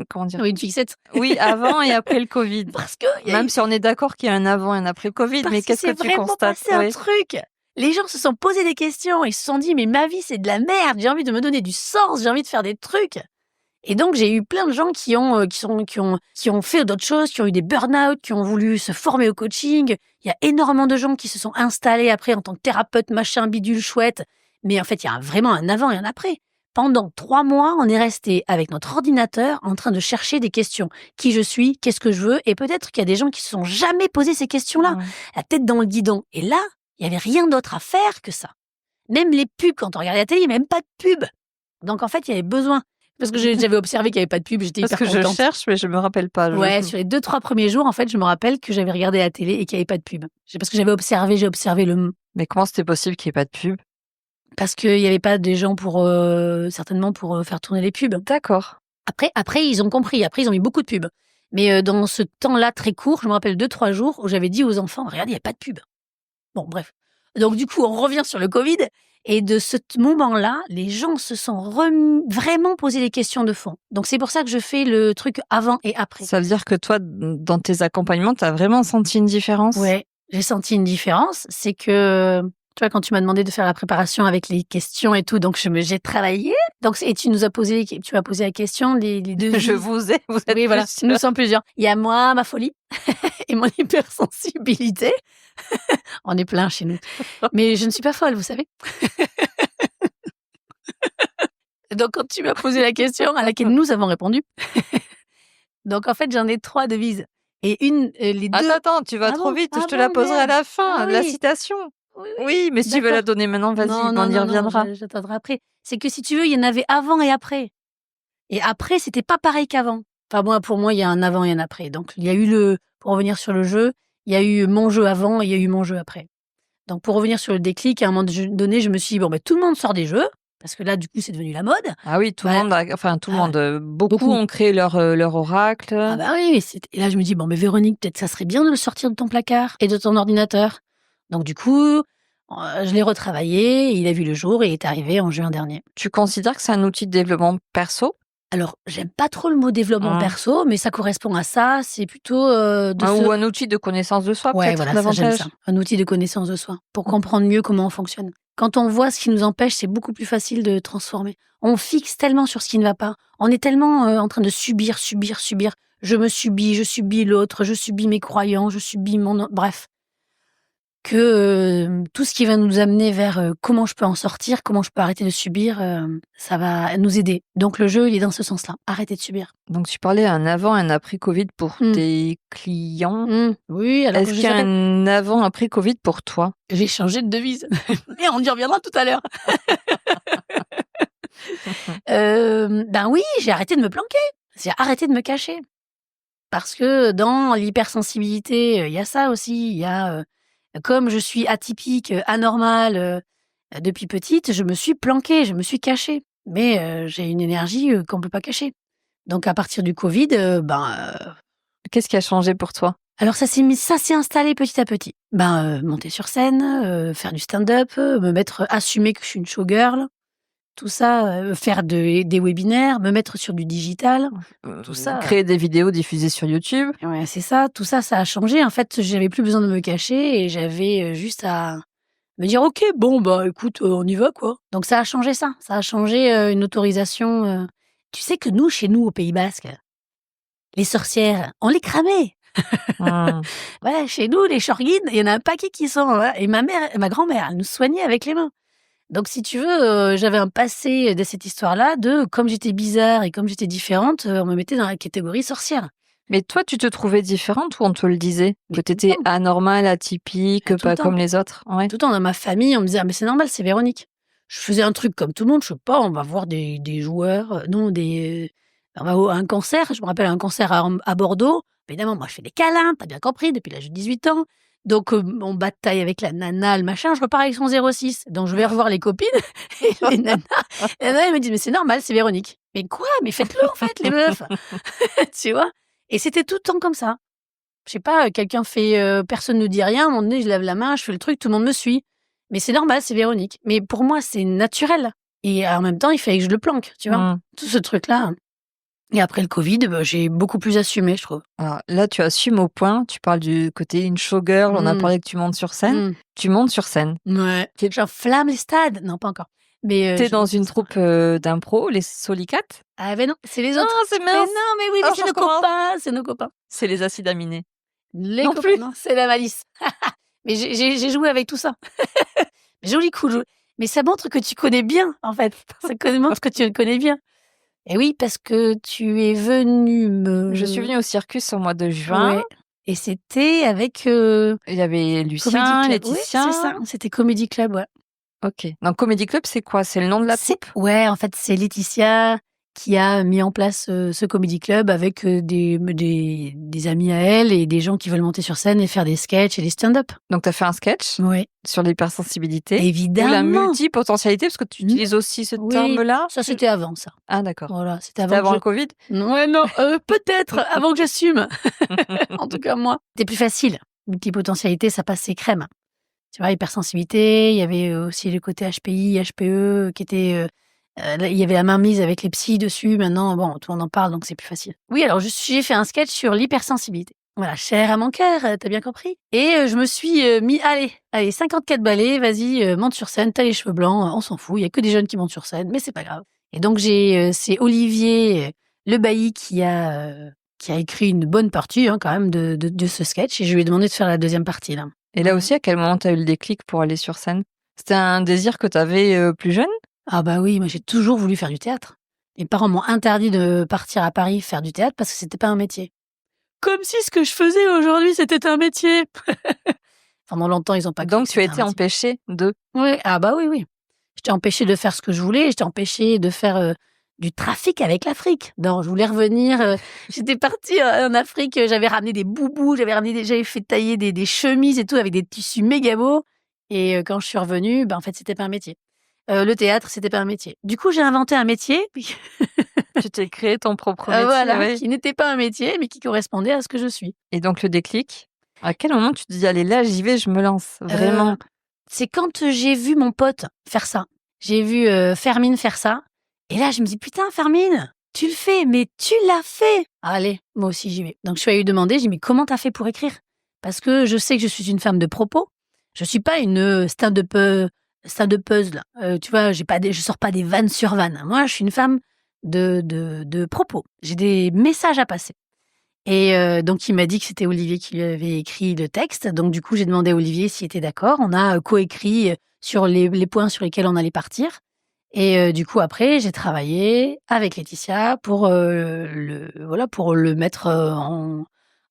comment dire? Oui, une fixette. Oui, avant et après le Covid. Parce que il y a Même si on est d'accord qu'il y a un avant et un après Covid, Parce mais qu'est-ce que c'est tu vraiment constates? passé un Ouais. truc. Les gens se sont posé des questions, ils se sont dit: «Mais ma vie, c'est de la merde, j'ai envie de me donner du sens, j'ai envie de faire des trucs». Et donc j'ai eu plein de gens qui ont fait d'autres choses, qui ont eu des burn-out, qui ont voulu se former au coaching. Il y a énormément de gens qui se sont installés après en tant que thérapeute, machin, bidule, chouette. Mais en fait, il y a vraiment un avant et un après. Pendant 3 mois, on est resté avec notre ordinateur en train de chercher des questions. Qui je suis, qu'est-ce que je veux, et peut-être qu'il y a des gens qui se sont jamais posé ces questions-là, Ouais. la tête dans le guidon. Et là, il y avait rien d'autre à faire que ça. Même les pubs, quand on regardait la télé, il n'y avait même pas de pub. Donc en fait, il y avait besoin. Parce que j'avais observé qu'il n'y avait pas de pub, j'étais Parce hyper que je contente. cherche, mais je me rappelle pas. Ouais, sur les 2-3 premiers jours, en fait, je me rappelle que j'avais regardé la télé et qu'il n'y avait pas de pub. Parce que j'ai observé Mais comment c'était possible qu'il n'y ait pas de pub? parce qu'il n'y avait pas des gens pour, certainement pour faire tourner les pubs. D'accord. Après, ils ont compris. Après, ils ont mis beaucoup de pubs. Mais dans ce temps-là très court, je me rappelle 2-3 jours où j'avais dit aux enfants, regardez, il n'y a pas de pub. Bon, bref. Donc, du coup, on revient sur le Covid. Et de ce moment-là, les gens se sont vraiment posé des questions de fond. Donc, c'est pour ça que je fais le truc avant et après. Ça veut dire que toi, dans tes accompagnements, tu as vraiment senti une différence? Ouais, j'ai senti une différence. C'est que, tu vois, quand tu m'as demandé de faire la préparation avec les questions et tout, donc j'ai travaillé. Donc, et tu m'as posé la question, les devises. Vous êtes Oui, voilà, plusieurs. nous sommes plusieurs. Il y a moi, ma folie et mon hypersensibilité. On est plein chez nous. Mais je ne suis pas folle, vous savez. Donc, quand tu m'as posé la question à laquelle nous avons répondu, donc en fait, j'en ai 3 devises. Et les 2... Attends, tu vas Ah trop bon? vite, Ah je te la bon, poserai à merde. la fin, Ah la oui. citation. Oui, Oui, mais si tu veux la d'accord. donner maintenant, vas-y, Non, on y reviendra. j'attendrai après. C'est que si tu veux, il y en avait avant et après. Et après, c'était pas pareil qu'avant. Enfin, pour moi, il y a un avant et un après. Donc, il y a eu pour revenir sur le jeu, il y a eu mon jeu avant et il y a eu mon jeu après. Donc, pour revenir sur le déclic, à un moment donné, je me suis dit, bon, tout le monde sort des jeux, parce que là, du coup, c'est devenu la mode. Ah oui, tout le monde, beaucoup beaucoup. ont créé leur oracle. Ah bah oui, et là, je me dis, bon, mais Véronique, peut-être ça serait bien de le sortir de ton placard et de ton ordinateur. Donc, du coup, je l'ai retravaillé, il a vu le jour et il est arrivé en juin dernier. Tu considères que c'est un outil de développement perso? Alors, j'aime pas trop le mot développement perso, mais ça correspond à ça. C'est plutôt Ou un outil de connaissance de soi, Ouais, peut-être voilà, ça, j'aime davantage. ça. Un outil de connaissance de soi, pour comprendre mieux comment on fonctionne. Quand on voit ce qui nous empêche, c'est beaucoup plus facile de transformer. On fixe tellement sur ce qui ne va pas. On est tellement en train de subir. Je subis l'autre, je subis mes croyants, je subis bref. Que tout ce qui va nous amener vers comment je peux en sortir, comment je peux arrêter de subir, ça va nous aider. Donc le jeu, il est dans ce sens-là. Arrêter de subir. Donc tu parlais un avant et un après Covid pour tes clients. Oui, alors Est-ce qu'il y a un avant après Covid pour toi? J'ai changé de devise. Et on y reviendra tout à l'heure. Ben oui, j'ai arrêté de me planquer. J'ai arrêté de me cacher. Parce que dans l'hypersensibilité, il y a ça aussi. Il y a, comme je suis atypique, anormale, depuis petite, je me suis planquée, je me suis cachée. Mais j'ai une énergie qu'on ne peut pas cacher. Donc à partir du Covid, Qu'est-ce qui a changé pour toi? alors ça s'est installé petit à petit. Monter sur scène, faire du stand-up, assumer que je suis une showgirl, tout ça, faire des webinaires, me mettre sur du digital, tout ça. Créer des vidéos diffusées sur YouTube. Ouais, c'est ça, tout ça, ça a changé. En fait, j'avais plus besoin de me cacher et j'avais juste à me dire, ok, bon, écoute, on y va, quoi. Donc ça a changé ça. Ça a changé une autorisation. Tu sais que nous, chez nous, au Pays Basque, les sorcières, on les cramait. Voilà, chez nous, les shorguines, il y en a un paquet qui sont. Voilà. Et ma grand-mère, elle nous soignait avec les mains. Donc, si tu veux, j'avais un passé de cette histoire-là comme j'étais bizarre et comme j'étais différente, on me mettait dans la catégorie sorcière. Mais toi, tu te trouvais différente ou on te le disait? Mais Que tout le t'étais temps. anormale, atypique, Tout le pas temps. comme les autres? Ouais. Tout le temps, dans ma famille, on me disait, ah, mais c'est normal, c'est Véronique. Je faisais un truc comme tout le monde, je sais pas, on va voir des joueurs, on va à un concert, je me rappelle un concert à Bordeaux. Évidemment, moi, je fais des câlins, t'as bien compris, depuis l'âge de 18 ans. Donc, on bataille avec la nana, le machin, je repars avec son 06. Donc, je vais revoir les copines et les nanas, elles me disent, mais c'est normal, c'est Véronique. Mais quoi? Mais faites-le, en fait, les meufs. Tu vois? Et c'était tout le temps comme ça. Je sais pas, quelqu'un fait, personne ne dit rien, à un moment donné, je lève la main, je fais le truc, tout le monde me suit. Mais c'est normal, c'est Véronique. Mais pour moi, c'est naturel. Et en même temps, il fallait que je le planque, tu vois? Tout ce truc-là. Et après le Covid, j'ai beaucoup plus assumé, je trouve. Alors là, tu assumes au point. Tu parles du côté une showgirl. On a parlé que tu montes sur scène. Tu montes sur scène. Ouais. J'enflamme les stades. Non, pas encore. Mais t'es dans une troupe d'impro, les Solicates. Ah ben non, c'est les autres. Non, c'est mince. Mais non, mais oui, mais c'est nos copains, c'est nos copains. C'est les acides aminés. Les non copains, plus. non, c'est la malice. Mais j'ai joué avec tout ça. Joli coup. Mais ça montre que tu connais bien, en fait. Montre que tu le connais bien. Et oui, parce que tu es venue Je suis venue au circus au mois de juin. Ouais. Et c'était avec Il y avait Comedy Lucien, Club. Oui, Laetitia. c'est ça. C'était Comedy Club, ouais. Ok. Donc Comedy Club, c'est quoi? C'est le nom de la troupe? Ouais, en fait, c'est Laetitia qui a mis en place ce Comedy Club avec des amis à elle et des gens qui veulent monter sur scène et faire des sketchs et des stand-up. Donc tu as fait un sketch Oui, sur l'hypersensibilité ou la évidemment. multipotentialité, parce que tu utilises aussi ce Oui, terme-là. ça c'était avant ça. Ah d'accord. Voilà, c'était C'était avant que le Covid? Ouais, non, peut-être avant que j'assume. En tout cas, moi. C'était plus facile. Multipotentialité, ça passait crème. Tu vois, hypersensibilité, il y avait aussi le côté HPI, HPE, qui était... il y avait la mainmise avec les psys dessus. Maintenant, bon, tout le monde en parle, donc c'est plus facile. Oui, alors j'ai fait un sketch sur l'hypersensibilité. Voilà, cher à mon cœur, t'as bien compris. Et je me suis mis, allez, 54 balais, vas-y, monte sur scène, t'as les cheveux blancs, on s'en fout, il y a que des jeunes qui montent sur scène, mais c'est pas grave. Et donc c'est Olivier Le Bailly qui a écrit une bonne partie quand même de ce sketch, et je lui ai demandé de faire la deuxième partie là. Et là aussi, à quel moment tu as eu le déclic pour aller sur scène? C'était un désir que tu avais plus jeune? Ah bah oui, moi j'ai toujours voulu faire du théâtre. Mes parents m'ont interdit de partir à Paris faire du théâtre parce que c'était pas un métier. Comme si ce que je faisais aujourd'hui c'était un métier. Pendant longtemps, ils ont pas cru Donc que tu as c'était un été métier. empêchée de... Oui, ah bah oui, oui. J'étais empêchée de faire ce que je voulais, j'étais empêchée de faire du trafic avec l'Afrique. Non, je voulais revenir. J'étais partie en Afrique, j'avais ramené des boubous, j'avais fait tailler des chemises et tout avec des tissus méga beaux. Et quand je suis revenue, en fait, c'était pas un métier. Le théâtre, c'était pas un métier. Du coup, j'ai inventé un métier. Tu t'es créé ton propre métier, Voilà, oui. qui n'était pas un métier, mais qui correspondait à ce que je suis. Et donc le déclic, à quel moment tu te dis, allez, là, j'y vais, je me lance, vraiment? C'est quand j'ai vu mon pote faire ça. J'ai vu Fermine faire ça. Et là, je me dis, putain, Fermine, tu le fais, mais tu l'as fait. Allez, moi aussi, j'y vais. Donc, je suis allée lui demander, j'ai dit, mais comment t'as fait pour écrire? Parce que je sais que je suis une femme de propos. Je suis pas une stand-upeuse, là. Tu vois, je sors pas des vannes sur vannes. Moi, je suis une femme de propos. J'ai des messages à passer. Et donc il m'a dit que c'était Olivier qui lui avait écrit le texte. Donc du coup, j'ai demandé à Olivier s'il était d'accord. On a coécrit sur les points sur lesquels on allait partir. Et du coup, après, j'ai travaillé avec Laetitia pour le mettre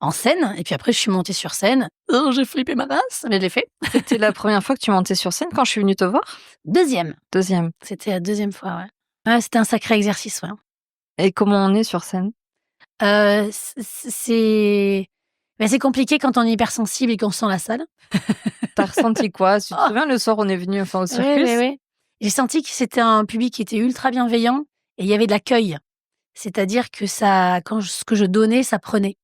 en scène. Et puis après, je suis montée sur scène. Oh, j'ai flippé ma race, mais je l'ai fait. C'était la première fois que tu montais sur scène quand je suis venue te voir? Deuxième. C'était la deuxième fois, ouais. Ouais, c'était un sacré exercice, ouais. Et comment on est sur scène? C'est compliqué quand on est hypersensible et qu'on sent la salle. T'as ressenti quoi? Tu te souviens, le soir, on est venu au circus? Oui. J'ai senti que c'était un public qui était ultra bienveillant et il y avait de l'accueil. C'est-à-dire que ce que je donnais, ça prenait.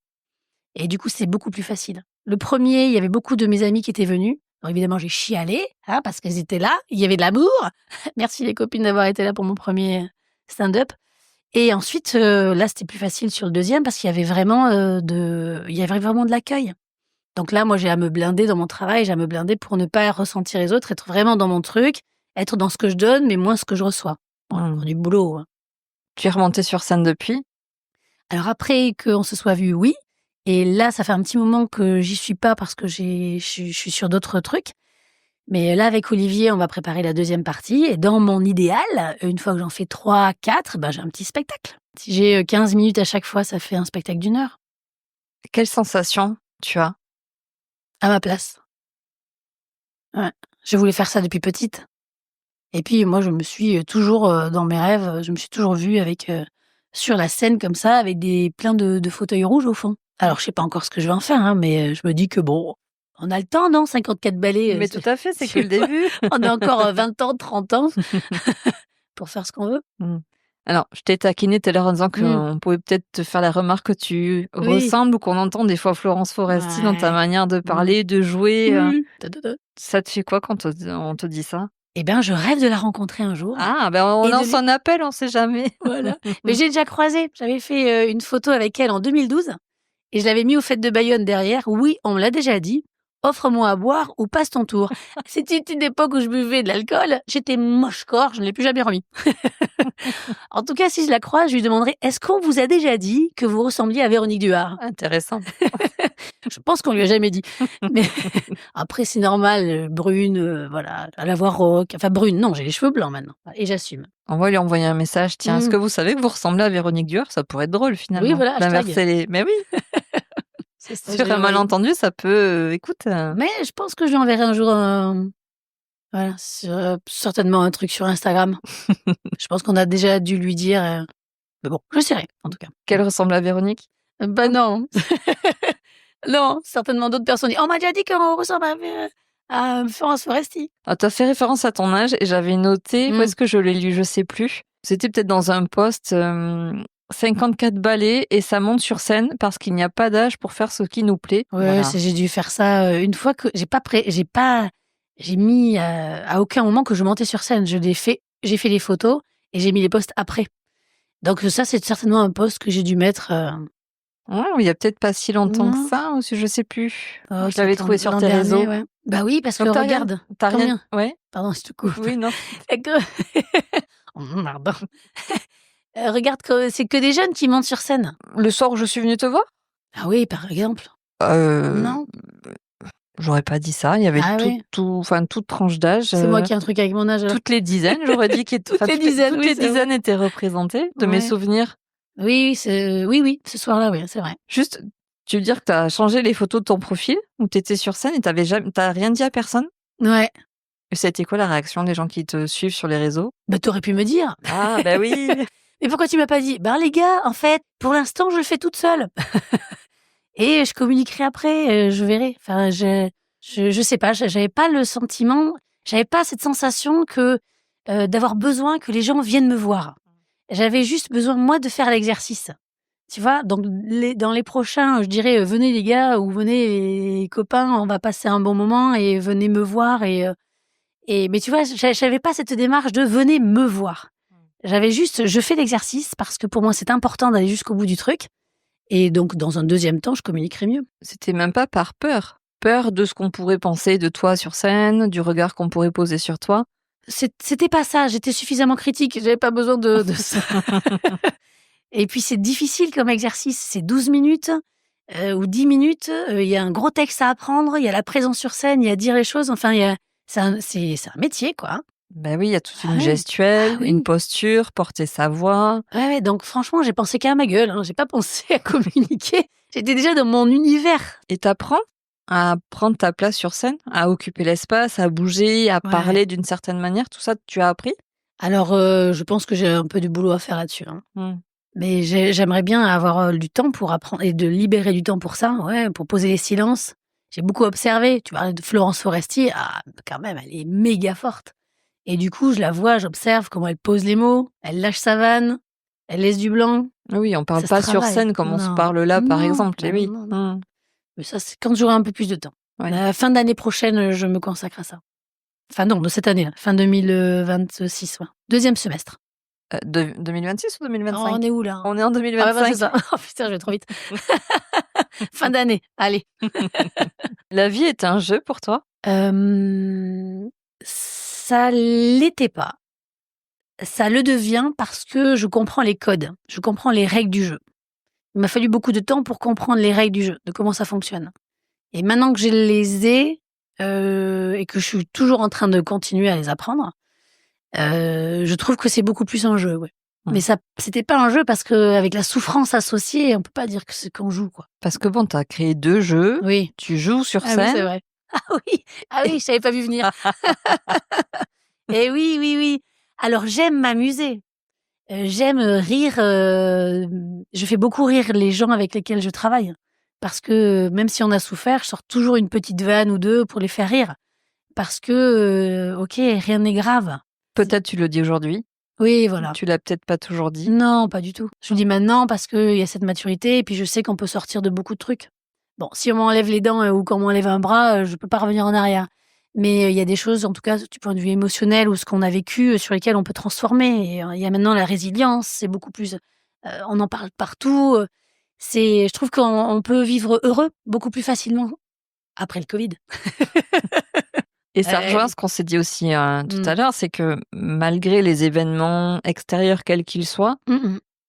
Et du coup, c'est beaucoup plus facile. Le premier, il y avait beaucoup de mes amis qui étaient venus. Alors évidemment, j'ai chialé, parce qu'elles étaient là. Il y avait de l'amour. Merci les copines d'avoir été là pour mon premier stand-up. Et ensuite, là, c'était plus facile sur le deuxième parce qu'il y avait vraiment de l'accueil. Donc là, moi, j'ai à me blinder dans mon travail, j'ai à me blinder pour ne pas ressentir les autres, être vraiment dans mon truc, être dans ce que je donne, mais moins ce que je reçois. Voilà, du boulot. Tu es remontée sur scène depuis? Alors après qu'on se soit vu, oui. Et là, ça fait un petit moment que j'y suis pas parce que je suis sur d'autres trucs. Mais là, avec Olivier, on va préparer la deuxième partie. Et dans mon idéal, une fois que j'en fais 3, 4, j'ai un petit spectacle. Si j'ai 15 minutes à chaque fois, ça fait un spectacle d'1 heure. Quelle sensation tu as? À ma place. Ouais. Je voulais faire ça depuis petite. Et puis moi, je me suis toujours, dans mes rêves, je me suis toujours vue avec, sur la scène comme ça, avec plein de fauteuils rouges au fond. Alors je sais pas encore ce que je vais en faire, mais je me dis que bon, on a le temps, non? 54 ballets. Mais tout à fait, c'est que le début. On a encore 20 ans, 30 ans pour faire ce qu'on veut. Alors, je t'ai taquiné tout à l'heure en disant qu'on pouvait peut-être te faire la remarque que tu ressembles ou qu'on entend des fois Florence Foresti dans ta manière de parler, de jouer. Ça te fait quoi quand on te dit ça? Eh bien, je rêve de la rencontrer un jour. Ah, on lance un appel, on sait jamais. Voilà. Mais j'ai déjà croisé. J'avais fait une photo avec elle en 2012 et je l'avais mis aux Fêtes de Bayonne derrière. Oui, on me l'a déjà dit. offre-moi à boire ou passe ton tour. C'était une époque où je buvais de l'alcool. J'étais moche-corps, je ne l'ai plus jamais remis. En tout cas, si je la croise, je lui demanderai, est-ce qu'on vous a déjà dit que vous ressembliez à Véronique Duhart? Intéressant. Je pense qu'on lui a jamais dit. Mais après, c'est normal, brune, voilà, à la voix rauque. Enfin, brune, non, j'ai les cheveux blancs maintenant. Et j'assume. On va lui envoyer un message. Tiens, est-ce que vous savez que vous ressemblez à Véronique Duhart? Ça pourrait être drôle finalement. Oui, voilà, hashtag. D'inverser les. Mais oui, C'est ça, sur un malentendu, ça peut. Écoute. Mais je pense que je lui enverrai un jour voilà, certainement un truc sur Instagram. Je pense qu'on a déjà dû lui dire. Mais bon, je sais en tout cas. Qu'elle ressemble à Véronique? Bah non. Non, certainement d'autres personnes disent, on m'a déjà dit qu'on ressemble à Florence Foresti. Ah, tu as fait référence à ton âge et j'avais noté, où est-ce que je l'ai lu? Je sais plus. C'était peut-être dans un post 54 ballets et ça monte sur scène parce qu'il n'y a pas d'âge pour faire ce qui nous plaît. Ouais, Voilà. j'ai dû faire ça une fois que j'ai mis à aucun moment que je montais sur scène. J'ai fait les photos et j'ai mis les posts après. Donc ça, c'est certainement un post que j'ai dû mettre. Ouais, il y a peut-être pas si longtemps Non. que ça, ou si je sais plus. Oh, Je l'avais trouvé sur l'an tes dernier, réseaux. ouais. Bah oui, parce Donc que t'as regarde. T'as rien. Combien Ouais. Pardon, je te coupe. Oui, non. Oh, pardon. Regarde, c'est que des jeunes qui montent sur scène. Le soir où je suis venue te voir? Ah oui, par exemple. Non. J'aurais pas dit ça. Il y avait toute tranche d'âge. C'est moi qui ai un truc avec mon âge. Alors. Toutes les dizaines, j'aurais dit. Toutes les dizaines Étaient représentées de mes souvenirs. Oui, ce soir-là, oui, c'est vrai. Juste, tu veux dire que tu as changé les photos de ton profil, où tu étais sur scène et t'as rien dit à personne? Ouais. Et ça a été quoi la réaction des gens qui te suivent sur les réseaux? Bah, t'aurais pu me dire. Ah, bah oui. Mais pourquoi tu m'as pas dit? Ben les gars, en fait, pour l'instant, je le fais toute seule. Et je communiquerai après, je verrai. Enfin, je sais pas, j'avais pas le sentiment, j'avais pas cette sensation que d'avoir besoin que les gens viennent me voir. J'avais juste besoin, moi, de faire l'exercice. Tu vois, donc dans les prochains, je dirais, venez les gars ou venez les copains, on va passer un bon moment et venez me voir. Mais tu vois, j'avais pas cette démarche de venez me voir. J'avais juste, je fais l'exercice parce que pour moi, c'est important d'aller jusqu'au bout du truc. Et donc, dans un deuxième temps, je communiquerai mieux. C'était même pas par peur. Peur de ce qu'on pourrait penser de toi sur scène, du regard qu'on pourrait poser sur toi. C'était pas ça, j'étais suffisamment critique, j'avais pas besoin de ça. Et puis c'est difficile comme exercice, c'est 12 minutes ou 10 minutes, il y a un gros texte à apprendre, il y a la présence sur scène, il y a dire les choses, enfin c'est un métier quoi. Ben oui, il y a toute une gestuelle, une posture, porter sa voix. Ouais, donc franchement, j'ai pensé qu'à ma gueule, j'ai pas pensé à communiquer, j'étais déjà dans mon univers. Et t'apprends à prendre ta place sur scène, à occuper l'espace, à bouger, à parler d'une certaine manière, tout ça, tu as appris? Alors, je pense que j'ai un peu du boulot à faire là-dessus. Mais j'aimerais bien avoir du temps pour apprendre et de libérer du temps pour ça, pour poser les silences. J'ai beaucoup observé. Tu parlais de Florence Foresti, quand même, elle est méga forte. Et du coup, je la vois, j'observe comment elle pose les mots, elle lâche sa vanne, elle laisse du blanc. Oui, on parle pas sur scène comme on se parle là, par exemple. Et oui. Non. Mais ça, c'est quand j'aurai un peu plus de temps. Ouais. La fin d'année prochaine, je me consacre à ça. Enfin non, de cette année-là, fin 2026, deuxième semestre. 2026 ou 2025? On est où là? On est en 2025. C'est ça. Oh putain, je vais trop vite. Fin d'année, allez. La vie est un jeu pour toi? Ça l'était pas. Ça le devient parce que je comprends les codes, je comprends les règles du jeu. Il m'a fallu beaucoup de temps pour comprendre les règles du jeu, de comment ça fonctionne. Et maintenant que je les ai et que je suis toujours en train de continuer à les apprendre, je trouve que c'est beaucoup plus un jeu, Mais ça, c'était pas un jeu parce que avec la souffrance associée, on peut pas dire que c'est qu'on joue, quoi. Parce que bon, t'as créé 2 jeux. Oui. Tu joues sur scène. Oui, c'est vrai. Ah oui, je t'avais pas vu venir. Et oui. Alors j'aime m'amuser. J'aime rire. Je fais beaucoup rire les gens avec lesquels je travaille. Parce que même si on a souffert, je sors toujours une petite vanne ou deux pour les faire rire. Parce que, ok, rien n'est grave. Peut-être tu le dis aujourd'hui. Oui, voilà. Tu l'as peut-être pas toujours dit. Non, pas du tout. Je le dis maintenant parce qu'il y a cette maturité et puis je sais qu'on peut sortir de beaucoup de trucs. Bon, si on m'enlève les dents ou qu'on m'enlève un bras, je peux pas revenir en arrière. Mais il y a des choses, en tout cas, du point de vue émotionnel ou ce qu'on a vécu, sur lesquelles on peut transformer. Et il y a maintenant la résilience, c'est beaucoup plus... on en parle partout. Je trouve qu'on peut vivre heureux beaucoup plus facilement Après le Covid. Et ça rejoint ce qu'on s'est dit aussi tout à l'heure, c'est que malgré les événements extérieurs quels qu'ils soient,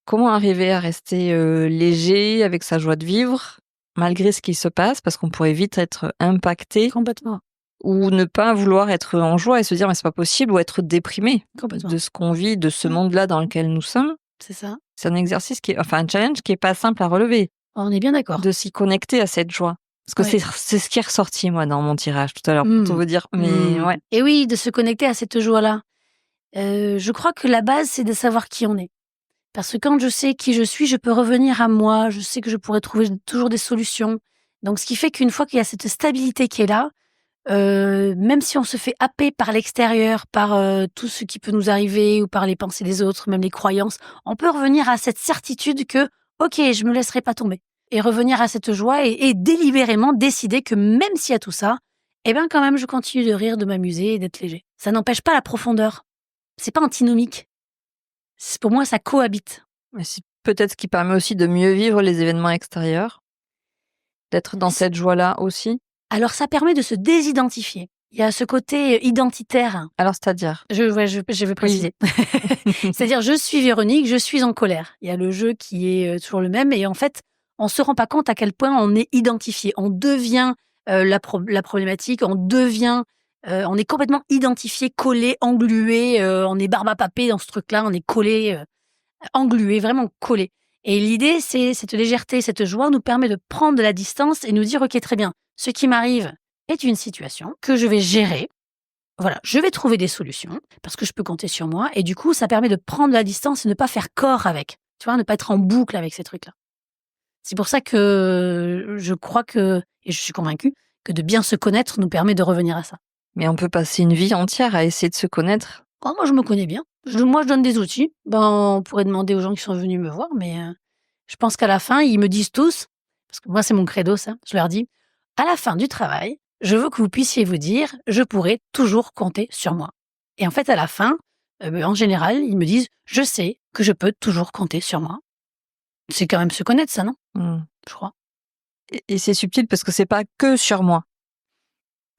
comment arriver à rester léger avec sa joie de vivre, malgré ce qui se passe, parce qu'on pourrait vite être impacté Complètement. ou ne pas vouloir être en joie et se dire mais c'est pas possible, ou être déprimé Complètement. de ce qu'on vit, de ce monde-là dans lequel nous sommes. C'est ça. C'est un exercice un challenge qui est pas simple à relever, On est bien d'accord. de s'y connecter à cette joie. Parce que Ouais. c'est ce qui est ressorti, moi, dans mon tirage tout à l'heure, pour tout vous dire. Mais ouais. Et oui, de se connecter à cette joie-là. Je crois que la base, c'est de savoir qui on est. Parce que quand je sais qui je suis, je peux revenir à moi. Je sais que je pourrais trouver toujours des solutions. Donc, ce qui fait qu'une fois qu'il y a cette stabilité qui est là, même si on se fait happer par l'extérieur, par tout ce qui peut nous arriver ou par les pensées des autres, même les croyances, on peut revenir à cette certitude que, ok, je me laisserai pas tomber. Et revenir à cette joie et délibérément décider que même s'il y a tout ça, eh ben quand même je continue de rire, de m'amuser et d'être léger. Ça n'empêche pas la profondeur. C'est pas antinomique. Pour moi, ça cohabite. Mais c'est peut-être ce qui permet aussi de mieux vivre les événements extérieurs, d'être dans cette joie-là aussi. Alors ça permet de se désidentifier. Il y a ce côté identitaire. Alors, c'est-à-dire Je vais préciser. C'est-à-dire, je suis Véronique, je suis en colère. Il y a le jeu qui est toujours le même. Et en fait, on se rend pas compte à quel point on est identifié. On devient la problématique, on est complètement identifié, collé, englué. On est barbe à papier dans ce truc-là, on est collé, englué, vraiment collé. Et l'idée, c'est cette légèreté, cette joie nous permet de prendre de la distance et nous dire, ok, très bien, ce qui m'arrive est une situation que je vais gérer. Voilà, je vais trouver des solutions parce que je peux compter sur moi. Et du coup, ça permet de prendre de la distance et ne pas faire corps avec. Tu vois, ne pas être en boucle avec ces trucs-là. C'est pour ça que je crois que, et je suis convaincue, que de bien se connaître nous permet de revenir à ça. Mais on peut passer une vie entière à essayer de se connaître. Oh, moi, je me connais bien. Moi, je donne des outils. On pourrait demander aux gens qui sont venus me voir, mais je pense qu'à la fin, ils me disent tous, parce que moi, c'est mon credo, ça, je leur dis, à la fin du travail, je veux que vous puissiez vous dire, je pourrai toujours compter sur moi. Et en fait, à la fin, en général, ils me disent, je sais que je peux toujours compter sur moi. C'est quand même se connaître, ça, non ? Je crois. Et c'est subtil parce que c'est pas que sur moi.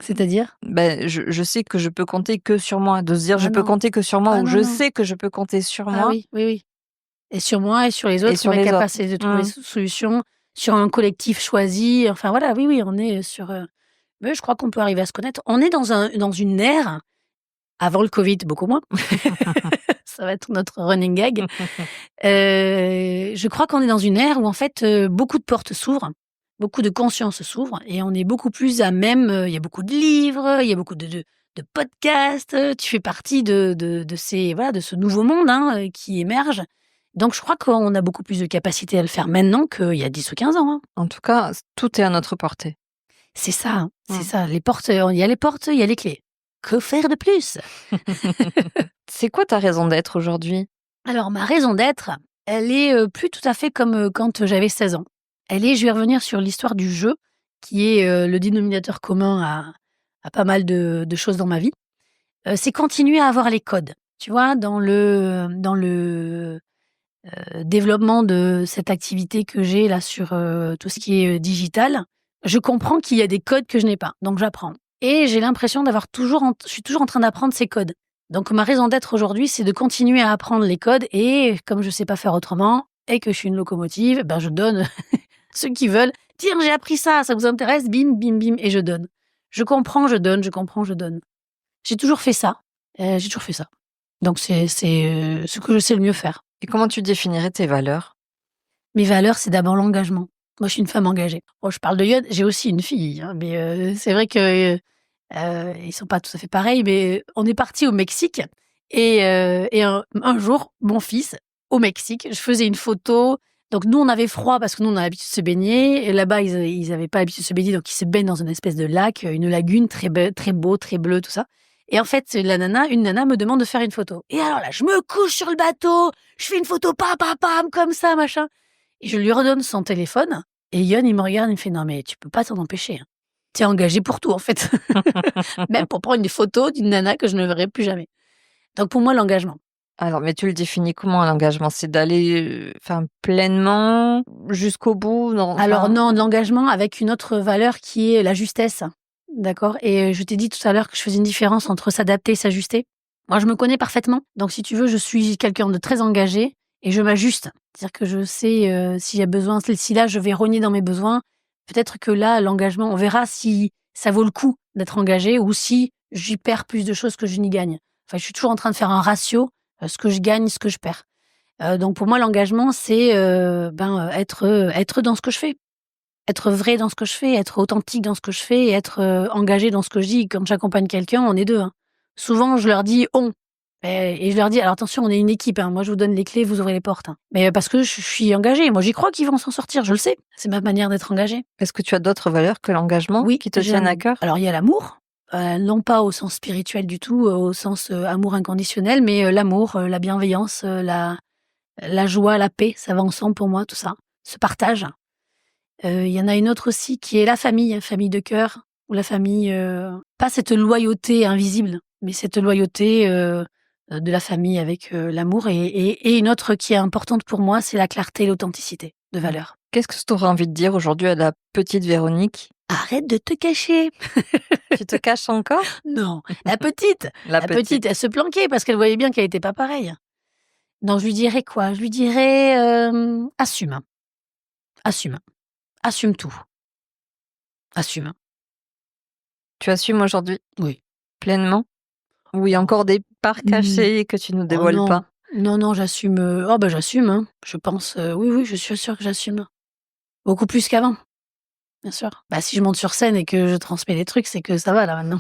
C'est-à-dire ? Je sais que je peux compter que sur moi. De se dire je peux compter que sur moi, ou je sais que je peux compter sur moi. Oui. Et sur moi et sur les autres, sur on est les capable autres. de trouver des solutions sur un collectif choisi. Enfin voilà, oui, on est sur. Mais je crois qu'on peut arriver à se connaître. On est dans une ère, avant le Covid, beaucoup moins. Ça va être notre running gag. Je crois qu'on est dans une ère où en fait beaucoup de portes s'ouvrent, beaucoup de conscience s'ouvrent et on est beaucoup plus à même. Il y a beaucoup de livres, il y a beaucoup de podcasts. Tu fais partie de ce nouveau monde qui émerge. Donc, je crois qu'on a beaucoup plus de capacité à le faire maintenant qu'il y a 10 ou 15 ans. En tout cas, tout est à notre portée. C'est ça, c'est ça. Les portes, il y a les portes, il y a les clés. Que faire de plus ? C'est quoi ta raison d'être aujourd'hui ? Alors, ma raison d'être, elle est plus tout à fait comme quand j'avais 16 ans. Je vais revenir sur l'histoire du jeu, qui est le dénominateur commun à pas mal de choses dans ma vie. C'est continuer à avoir les codes. Tu vois, dans le développement de cette activité que j'ai là sur tout ce qui est digital, je comprends qu'il y a des codes que je n'ai pas, donc j'apprends. Et j'ai l'impression je suis toujours en train d'apprendre ces codes. Donc ma raison d'être aujourd'hui, c'est de continuer à apprendre les codes et comme je sais pas faire autrement et que je suis une locomotive, je donne ceux qui veulent. Tiens, j'ai appris ça vous intéresse ? Bim, bim, bim, et je donne. Je comprends, je donne, je comprends, je donne. J'ai toujours fait ça. Donc c'est ce que je sais le mieux faire. Et comment tu définirais tes valeurs ? Mes valeurs, c'est d'abord l'engagement. Moi, je suis une femme engagée. Bon, je parle de Yon, j'ai aussi une fille, mais c'est vrai que ils sont pas tout à fait pareils, mais on est parti au Mexique et un jour, mon fils, au Mexique, je faisais une photo. Donc nous, on avait froid parce que nous, on a l'habitude de se baigner. Et là-bas, ils avaient pas l'habitude de se baigner, donc ils se baignent dans une espèce de lac, une lagune très beau, très bleu, tout ça. Et en fait, une nana me demande de faire une photo. Et alors là, je me couche sur le bateau, je fais une photo, pam, comme ça, machin. Et je lui redonne son téléphone. Et Yon, il me regarde, il me fait « Non, mais tu peux pas t'en empêcher. Tu es engagé pour tout, en fait. » Même pour prendre une photo d'une nana que je ne verrai plus jamais. Donc, pour moi, l'engagement. Alors, mais tu le définis comment l'engagement? C'est d'aller pleinement jusqu'au bout Alors non, de l'engagement avec une autre valeur qui est la justesse, d'accord? Et je t'ai dit tout à l'heure que je faisais une différence entre s'adapter et s'ajuster. Moi, je me connais parfaitement, donc si tu veux, je suis quelqu'un de très engagé et je m'ajuste. C'est-à-dire que je sais, s'il y a besoin, si là, je vais rogner dans mes besoins, peut-être que là, l'engagement, on verra si ça vaut le coup d'être engagé ou si j'y perds plus de choses que je n'y gagne. Enfin, je suis toujours en train de faire un ratio, ce que je gagne, ce que je perds. Donc pour moi, l'engagement, c'est être dans ce que je fais, être vrai dans ce que je fais, être authentique dans ce que je fais et être engagé dans ce que je dis. Quand j'accompagne quelqu'un, on est deux. Hein. Souvent, je leur dis on. Et je leur dis, alors attention, on est une équipe. Hein. Moi, je vous donne les clés, vous ouvrez les portes. Hein. Mais parce que je suis engagée. Moi, j'y crois qu'ils vont s'en sortir. Je le sais. C'est ma manière d'être engagée. Est-ce que tu as d'autres valeurs que l'engagement Oui, qui te tiennent à cœur? Alors, il y a l'amour. Non pas au sens spirituel du tout, au sens amour inconditionnel, mais l'amour, la bienveillance, la joie, la paix, ça va ensemble pour moi, tout ça. Ce partage. Il y en a une autre aussi qui est la famille de cœur, ou la famille, pas cette loyauté invisible, mais cette loyauté de la famille avec l'amour. Et une autre qui est importante pour moi, c'est la clarté et l'authenticité de valeur. Qu'est-ce que tu aurais envie de dire aujourd'hui à la petite Véronique? Arrête de te cacher. Tu te caches encore? Non, la petite, La petite. elle se planquait parce qu'elle voyait bien qu'elle était pas pareille. Donc je lui dirais quoi? Je lui dirais assume, assume, assume tout, assume. Tu assumes aujourd'hui Oui. pleinement? Ou il y a encore des parts cachées que tu ne dévoiles non. pas? Non, j'assume. J'assume, hein. Je pense, oui, je suis sûre que j'assume. Beaucoup plus qu'avant, bien sûr. Bah, si je monte sur scène et que je transmets des trucs, c'est que ça va là maintenant.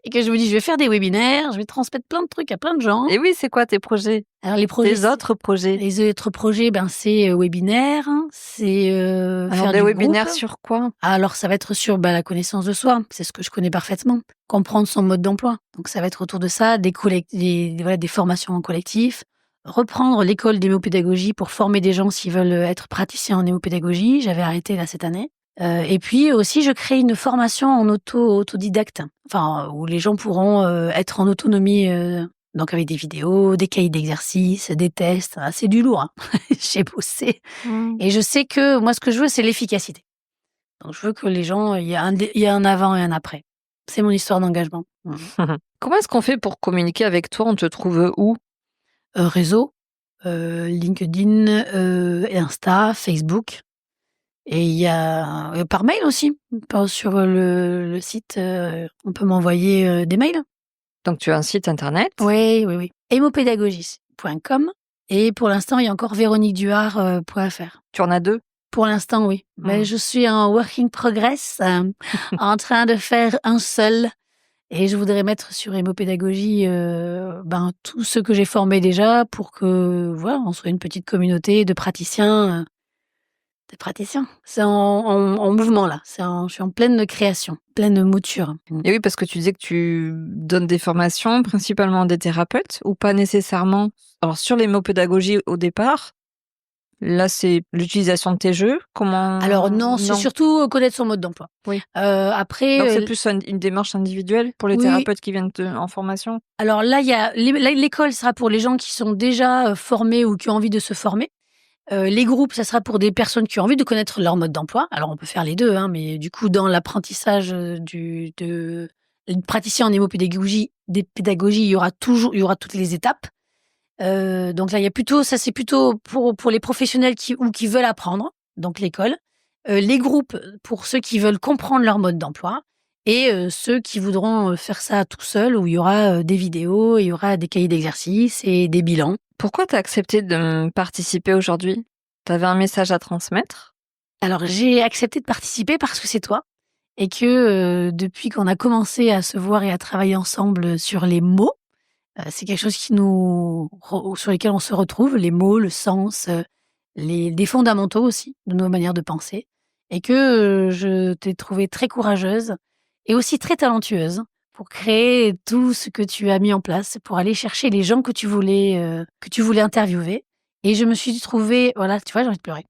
Et que je me dis, je vais faire des webinaires, je vais transmettre plein de trucs à plein de gens. Et oui, c'est quoi tes projets? Alors les projets, Tes autres projets? les autres projets, c'est webinaire, c'est Alors faire des du webinaires groupe. sur quoi? Alors ça va être sur la connaissance de soi, c'est ce que je connais parfaitement. Comprendre son mode d'emploi. Donc ça va être autour de ça, des formations en collectif, reprendre l'école d'hémopédagogie pour former des gens s'ils veulent être praticiens en hémopédagogie. J'avais arrêté là cette année. Et puis aussi, je crée une formation en autodidacte, où les gens pourront être en autonomie, donc avec des vidéos, des cahiers d'exercices, des tests. Ah, c'est du lourd, hein. J'ai bossé. Et je sais que moi, ce que je veux, c'est l'efficacité. Donc je veux que les gens, il y a un avant et un après. C'est mon histoire d'engagement. Comment est-ce qu'on fait pour communiquer avec toi? On te trouve où? Réseau, LinkedIn, Insta, Facebook. Et il y a par mail aussi. Sur le site, on peut m'envoyer des mails. Donc tu as un site internet? Oui. hémopédagogie.com. Et pour l'instant, il y a encore véroniqueduhard.fr. Tu en as 2? Pour l'instant, oui. Mais je suis en working progress, en train de faire un seul. Et je voudrais mettre sur hémopédagogie tout ce que j'ai formé déjà pour que on soit une petite communauté de praticiens. C'est en mouvement là. Je suis en pleine création, pleine mouture. Et oui, parce que tu disais que tu donnes des formations, principalement à des thérapeutes, ou pas nécessairement? Alors sur l'hémopédagogie au départ, là c'est l'utilisation de tes jeux. Comment? Alors non, c'est surtout connaître son mode d'emploi. Oui. Après. Donc c'est plus une démarche individuelle pour les thérapeutes qui viennent en formation? Alors là, l'école sera pour les gens qui sont déjà formés ou qui ont envie de se former. Les groupes, ça sera pour des personnes qui ont envie de connaître leur mode d'emploi. Alors on peut faire les deux, hein, mais du coup dans l'apprentissage de praticien en hémopédagogie, il y aura toutes les étapes. Donc là, c'est plutôt pour les professionnels qui veulent apprendre, donc l'école. Les groupes pour ceux qui veulent comprendre leur mode d'emploi et ceux qui voudront faire ça tout seul, où il y aura des vidéos, il y aura des cahiers d'exercices et des bilans. Pourquoi tu as accepté de participer aujourd'hui? Tu avais un message à transmettre? Alors, j'ai accepté de participer parce que c'est toi et que depuis qu'on a commencé à se voir et à travailler ensemble sur les mots, c'est quelque chose sur lesquels on se retrouve, les mots, le sens, des fondamentaux aussi de nos manières de penser, et que je t'ai trouvée très courageuse et aussi très talentueuse pour créer tout ce que tu as mis en place, pour aller chercher les gens que tu voulais interviewer. Et je me suis trouvée, voilà, tu vois, j'ai envie de pleurer.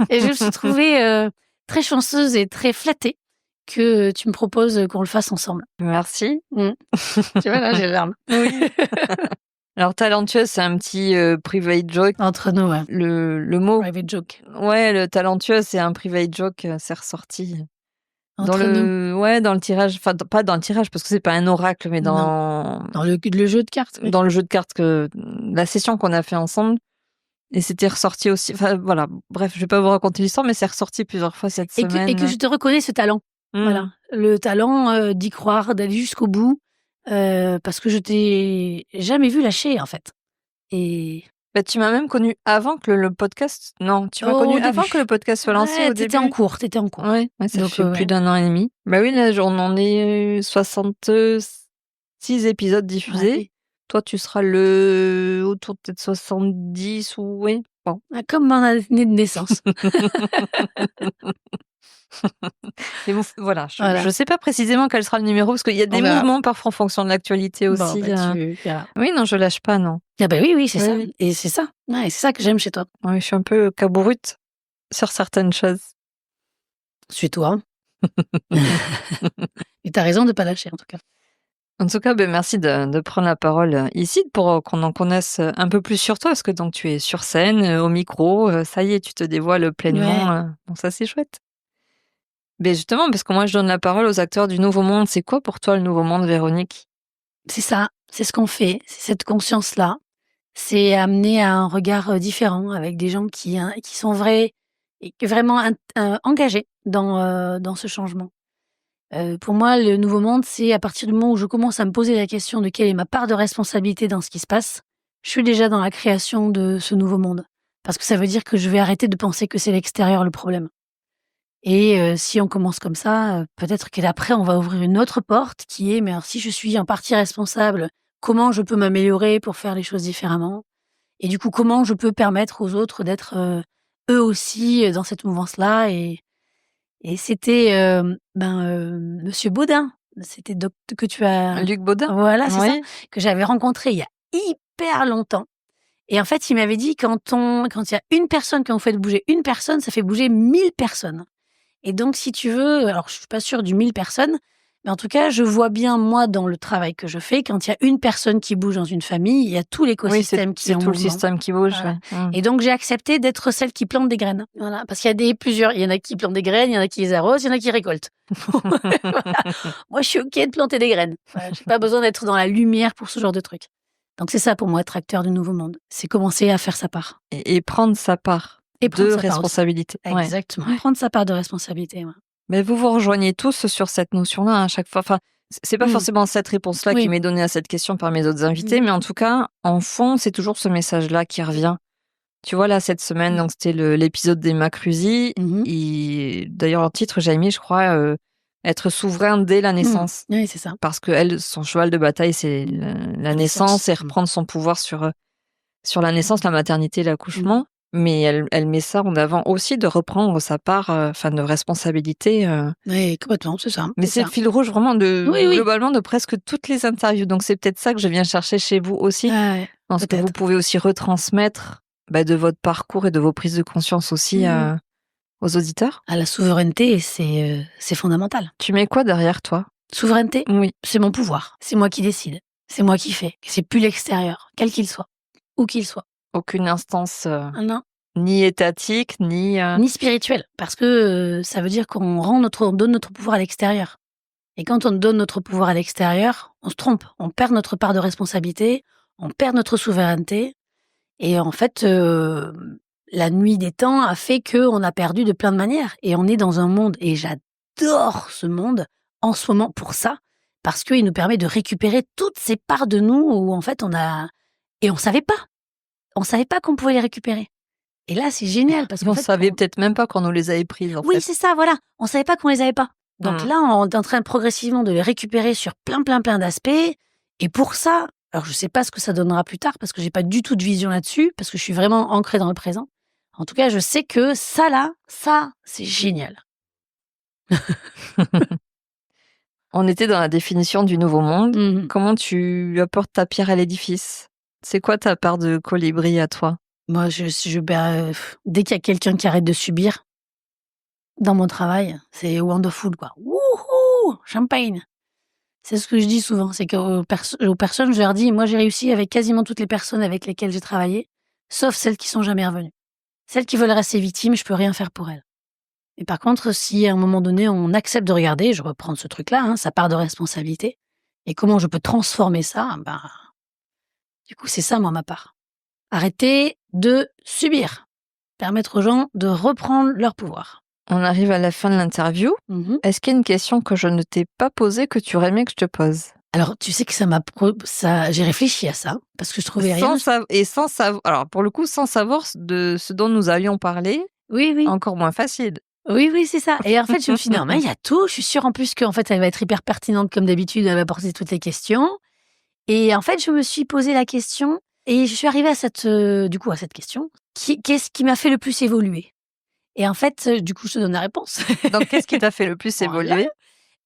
Et je me suis trouvée très chanceuse et très flattée que tu me proposes qu'on le fasse ensemble. Merci. Tu vois, là, j'ai les larmes. Oui. Alors, talentueuse, c'est un petit private joke. Entre nous, ouais. Le mot, Private joke. ouais, le talentueuse, c'est un private joke, c'est ressorti dans Entre nous. dans le tirage, enfin, pas dans le tirage, parce que c'est pas un oracle, mais Non. Dans le jeu de cartes. Oui. dans le jeu de cartes, la session qu'on a fait ensemble. Et c'était ressorti aussi. Enfin, voilà. Bref, je vais pas vous raconter l'histoire, mais c'est ressorti plusieurs fois cette semaine. Et que je te reconnais ce talent. Voilà. Le talent d'y croire, d'aller jusqu'au bout. Parce que je t'ai jamais vu lâcher, en fait. Et Bah, tu m'as même connu avant que le podcast. Non, tu m'as connu avant que le podcast soit lancé au début. T'étais en cours. Ouais, ça fait plus d'1 an et demi. Bah oui, là, on en est 66 épisodes diffusés. Ouais. Toi, tu seras autour de peut-être 70 ou oui. Bon. Comme mon année de naissance. Mais bon, voilà, je sais pas précisément quel sera le numéro, parce qu'il y a des mouvements parfois en fonction de l'actualité aussi. Tu verras. Oui, non, je lâche pas, non. Ah bah oui, c'est ça. Et c'est ça. Ouais, c'est ça que j'aime chez toi. Ouais, je suis un peu cabourute sur certaines choses. Suis-toi. Et t'as raison de pas lâcher, en tout cas. En tout cas, merci de prendre la parole ici pour qu'on en connaisse un peu plus sur toi, parce que donc tu es sur scène, au micro, ça y est, tu te dévoiles pleinement. Donc ça, c'est chouette. Mais justement, parce que moi, je donne la parole aux acteurs du Nouveau Monde. C'est quoi pour toi le Nouveau Monde, Véronique? C'est ça, c'est ce qu'on fait, c'est cette conscience-là. C'est amener à un regard différent avec des gens qui sont vrais et vraiment engagés dans ce changement. Pour moi, le Nouveau Monde, c'est à partir du moment où je commence à me poser la question de quelle est ma part de responsabilité dans ce qui se passe, je suis déjà dans la création de ce Nouveau Monde. Parce que ça veut dire que je vais arrêter de penser que c'est l'extérieur le problème. Et si on commence comme ça, peut-être qu'après on va ouvrir une autre porte qui est: mais alors si je suis en partie responsable, comment je peux m'améliorer pour faire les choses différemment? Et du coup, comment je peux permettre aux autres d'être, eux aussi, dans cette mouvance-là? Et c'était, monsieur Baudin, c'était que tu as Luc Baudin? Voilà, c'est ça, que j'avais rencontré il y a hyper longtemps. Et en fait, il m'avait dit: quand il y a une personne, quand vous faites bouger une personne, ça fait bouger 1000 personnes. Et donc, si tu veux, alors je suis pas sûre du 1000 personnes, mais en tout cas, je vois bien, moi, dans le travail que je fais, quand il y a une personne qui bouge dans une famille, il y a tout l'écosystème qui est en tout le mouvement. système qui bouge. Voilà. Ouais. Et donc, j'ai accepté d'être celle qui plante des graines. Voilà. Parce qu'il y a plusieurs. Il y en a qui plantent des graines, il y en a qui les arrosent, il y en a qui récoltent. Voilà. Moi, je suis OK de planter des graines. Voilà. J'ai pas besoin d'être dans la lumière pour ce genre de truc. Donc, c'est ça pour moi, être acteur du Nouveau Monde. C'est commencer à faire sa part. Et prendre sa part de responsabilité. Exactement. Prendre sa part de responsabilité, ouais. Mais vous rejoignez tous sur cette notion-là à chaque fois. Enfin, c'est pas forcément cette réponse-là qui m'est donnée à cette question par mes autres invités, mais en tout cas, en fond, c'est toujours ce message-là qui revient. Tu vois, là, cette semaine, donc c'était l'épisode des Macrusi. Et d'ailleurs, leur titre, j'ai mis, je crois, être souverain dès la naissance. Oui, c'est ça. Parce que elle, son cheval de bataille, c'est la naissance et reprendre son pouvoir sur la naissance, la maternité, l'accouchement. Mais elle met ça en avant aussi, de reprendre sa part de responsabilité. Oui, complètement, c'est ça. Mais c'est le fil rouge vraiment globalement de presque toutes les interviews. Donc c'est peut-être ça que je viens chercher chez vous aussi. Parce que vous pouvez aussi retransmettre de votre parcours et de vos prises de conscience aussi aux auditeurs. La souveraineté, c'est fondamental. Tu mets quoi derrière toi? Souveraineté? Oui. C'est mon pouvoir. C'est moi qui décide. C'est moi qui fais. C'est plus l'extérieur, quel qu'il soit. Où qu'il soit. Aucune instance non. Ni étatique, ni spirituelle. Parce que ça veut dire qu'on donne notre pouvoir à l'extérieur. Et quand on donne notre pouvoir à l'extérieur, on se trompe. On perd notre part de responsabilité, on perd notre souveraineté. Et en fait, la nuit des temps a fait qu'on a perdu de plein de manières. Et on est dans un monde, et j'adore ce monde en ce moment pour ça, parce qu'il nous permet de récupérer toutes ces parts de nous où en fait et on savait pas. On savait pas qu'on pouvait les récupérer. Et là, c'est génial parce qu'on savait peut-être même pas qu'on nous les avait prises. Oui, c'est ça, voilà. On savait pas qu'on les avait pas. Donc là, on est en train progressivement de les récupérer sur plein d'aspects. Et pour ça, alors je sais pas ce que ça donnera plus tard parce que j'ai pas du tout de vision là-dessus, parce que je suis vraiment ancrée dans le présent. En tout cas, je sais que ça, c'est génial. On était dans la définition du Nouveau Monde. Comment tu apportes ta pierre à l'édifice? C'est quoi ta part de colibri à toi? Moi, dès qu'il y a quelqu'un qui arrête de subir dans mon travail, c'est wonderful, quoi. Wouhou! Champagne! C'est ce que je dis souvent, c'est qu'aux personnes, je leur dis, moi j'ai réussi avec quasiment toutes les personnes avec lesquelles j'ai travaillé, sauf celles qui sont jamais revenues. Celles qui veulent rester victimes, je peux rien faire pour elles. Et par contre, si à un moment donné, on accepte de regarder, je reprends ce truc-là, ça part de responsabilité, et comment je peux transformer ça, du coup, c'est ça, moi, ma part. Arrêter de subir. Permettre aux gens de reprendre leur pouvoir. On arrive à la fin de l'interview. Est-ce qu'il y a une question que je ne t'ai pas posée que tu aurais aimé que je te pose? Alors, tu sais que j'ai réfléchi à ça, parce que je trouvais rien. Sans savoir, alors pour le coup, sans savoir de ce dont nous allions parler, Oui. encore moins facile. Oui, c'est ça. Et en fait, je me suis dit, non, mais il y a tout. Je suis sûre en plus qu'en fait, elle va être hyper pertinente comme d'habitude, elle va porter toutes les questions. Et en fait, je me suis posé la question et je suis arrivée à cette question. Qu'est-ce qui m'a fait le plus évoluer? Et en fait, du coup, je te donne la réponse. Donc, qu'est-ce qui t'a fait le plus évoluer?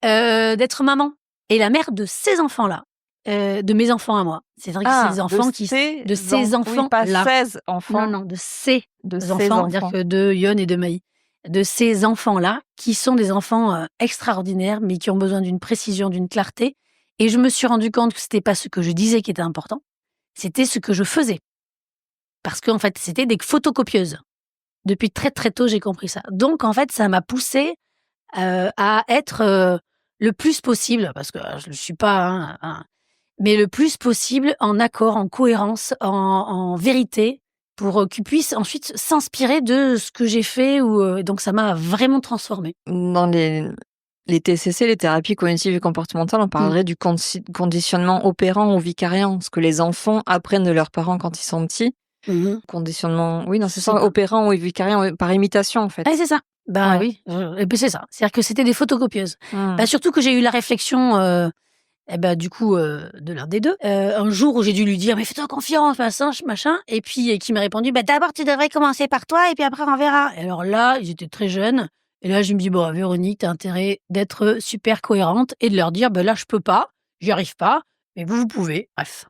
D'être maman et la mère de ces enfants-là, de mes enfants à moi. C'est vrai que c'est des enfants de ces enfants-là. Pas 16 enfants. Non, de ces enfants, enfants. dire que de Yon et de Maï. De ces enfants-là, qui sont des enfants extraordinaires, mais qui ont besoin d'une précision, d'une clarté. Et je me suis rendu compte que c'était pas ce que je disais qui était important, c'était ce que je faisais. Parce qu'en fait, c'était des photocopieuses. Depuis très très tôt, j'ai compris ça. Donc en fait, ça m'a poussée à être le plus possible, parce que je ne suis pas, mais le plus possible en accord, en cohérence, en vérité, pour qu'ils puissent ensuite s'inspirer de ce que j'ai fait. Donc ça m'a vraiment transformée. Dans les TCC, les thérapies cognitives et comportementales, on parlerait du conditionnement opérant ou vicariant, ce que les enfants apprennent de leurs parents quand ils sont petits. Conditionnement, oui, non, c'est ça, opérant ou vicariant, par imitation en fait. Oui, c'est ça. Oui, et puis c'est ça. C'est-à-dire que c'était des photocopieuses. Surtout que j'ai eu la réflexion, du coup, de l'un des deux. Un jour où j'ai dû lui dire, mais fais-toi confiance, machin, et puis qui m'a répondu, d'abord tu devrais commencer par toi, et puis après on verra. Et alors là, ils étaient très jeunes, et là je me dis, Véronique, t'as intérêt d'être super cohérente et de leur dire, là je peux pas, j'y arrive pas, mais vous pouvez, bref.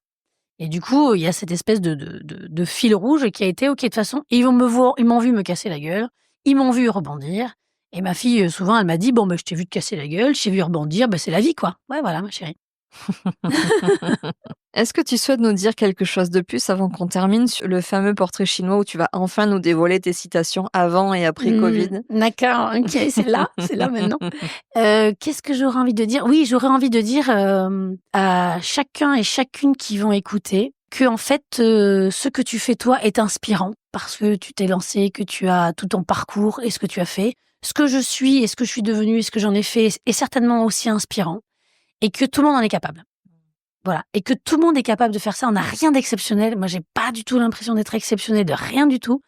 Et du coup, il y a cette espèce de fil rouge qui a été, ok, de toute façon, ils m'ont vu me casser la gueule, ils m'ont vu rebondir, et ma fille, souvent, elle m'a dit, je t'ai vu te casser la gueule, je t'ai vu rebondir, c'est la vie, quoi. Ouais, voilà, ma chérie. Est-ce que tu souhaites nous dire quelque chose de plus avant qu'on termine sur le fameux portrait chinois où tu vas enfin nous dévoiler tes citations avant et après Covid? D'accord, ok, c'est là maintenant. Qu'est-ce que j'aurais envie de dire? Oui, j'aurais envie de dire à chacun et chacune qui vont écouter que en fait, ce que tu fais toi est inspirant parce que tu t'es lancé, que tu as tout ton parcours et ce que tu as fait. Ce que je suis et ce que je suis devenue et ce que j'en ai fait est certainement aussi inspirant et que tout le monde en est capable. Voilà. Et que tout le monde est capable de faire ça. On n'a rien d'exceptionnel. Moi, j'ai pas du tout l'impression d'être exceptionnel, de rien du tout.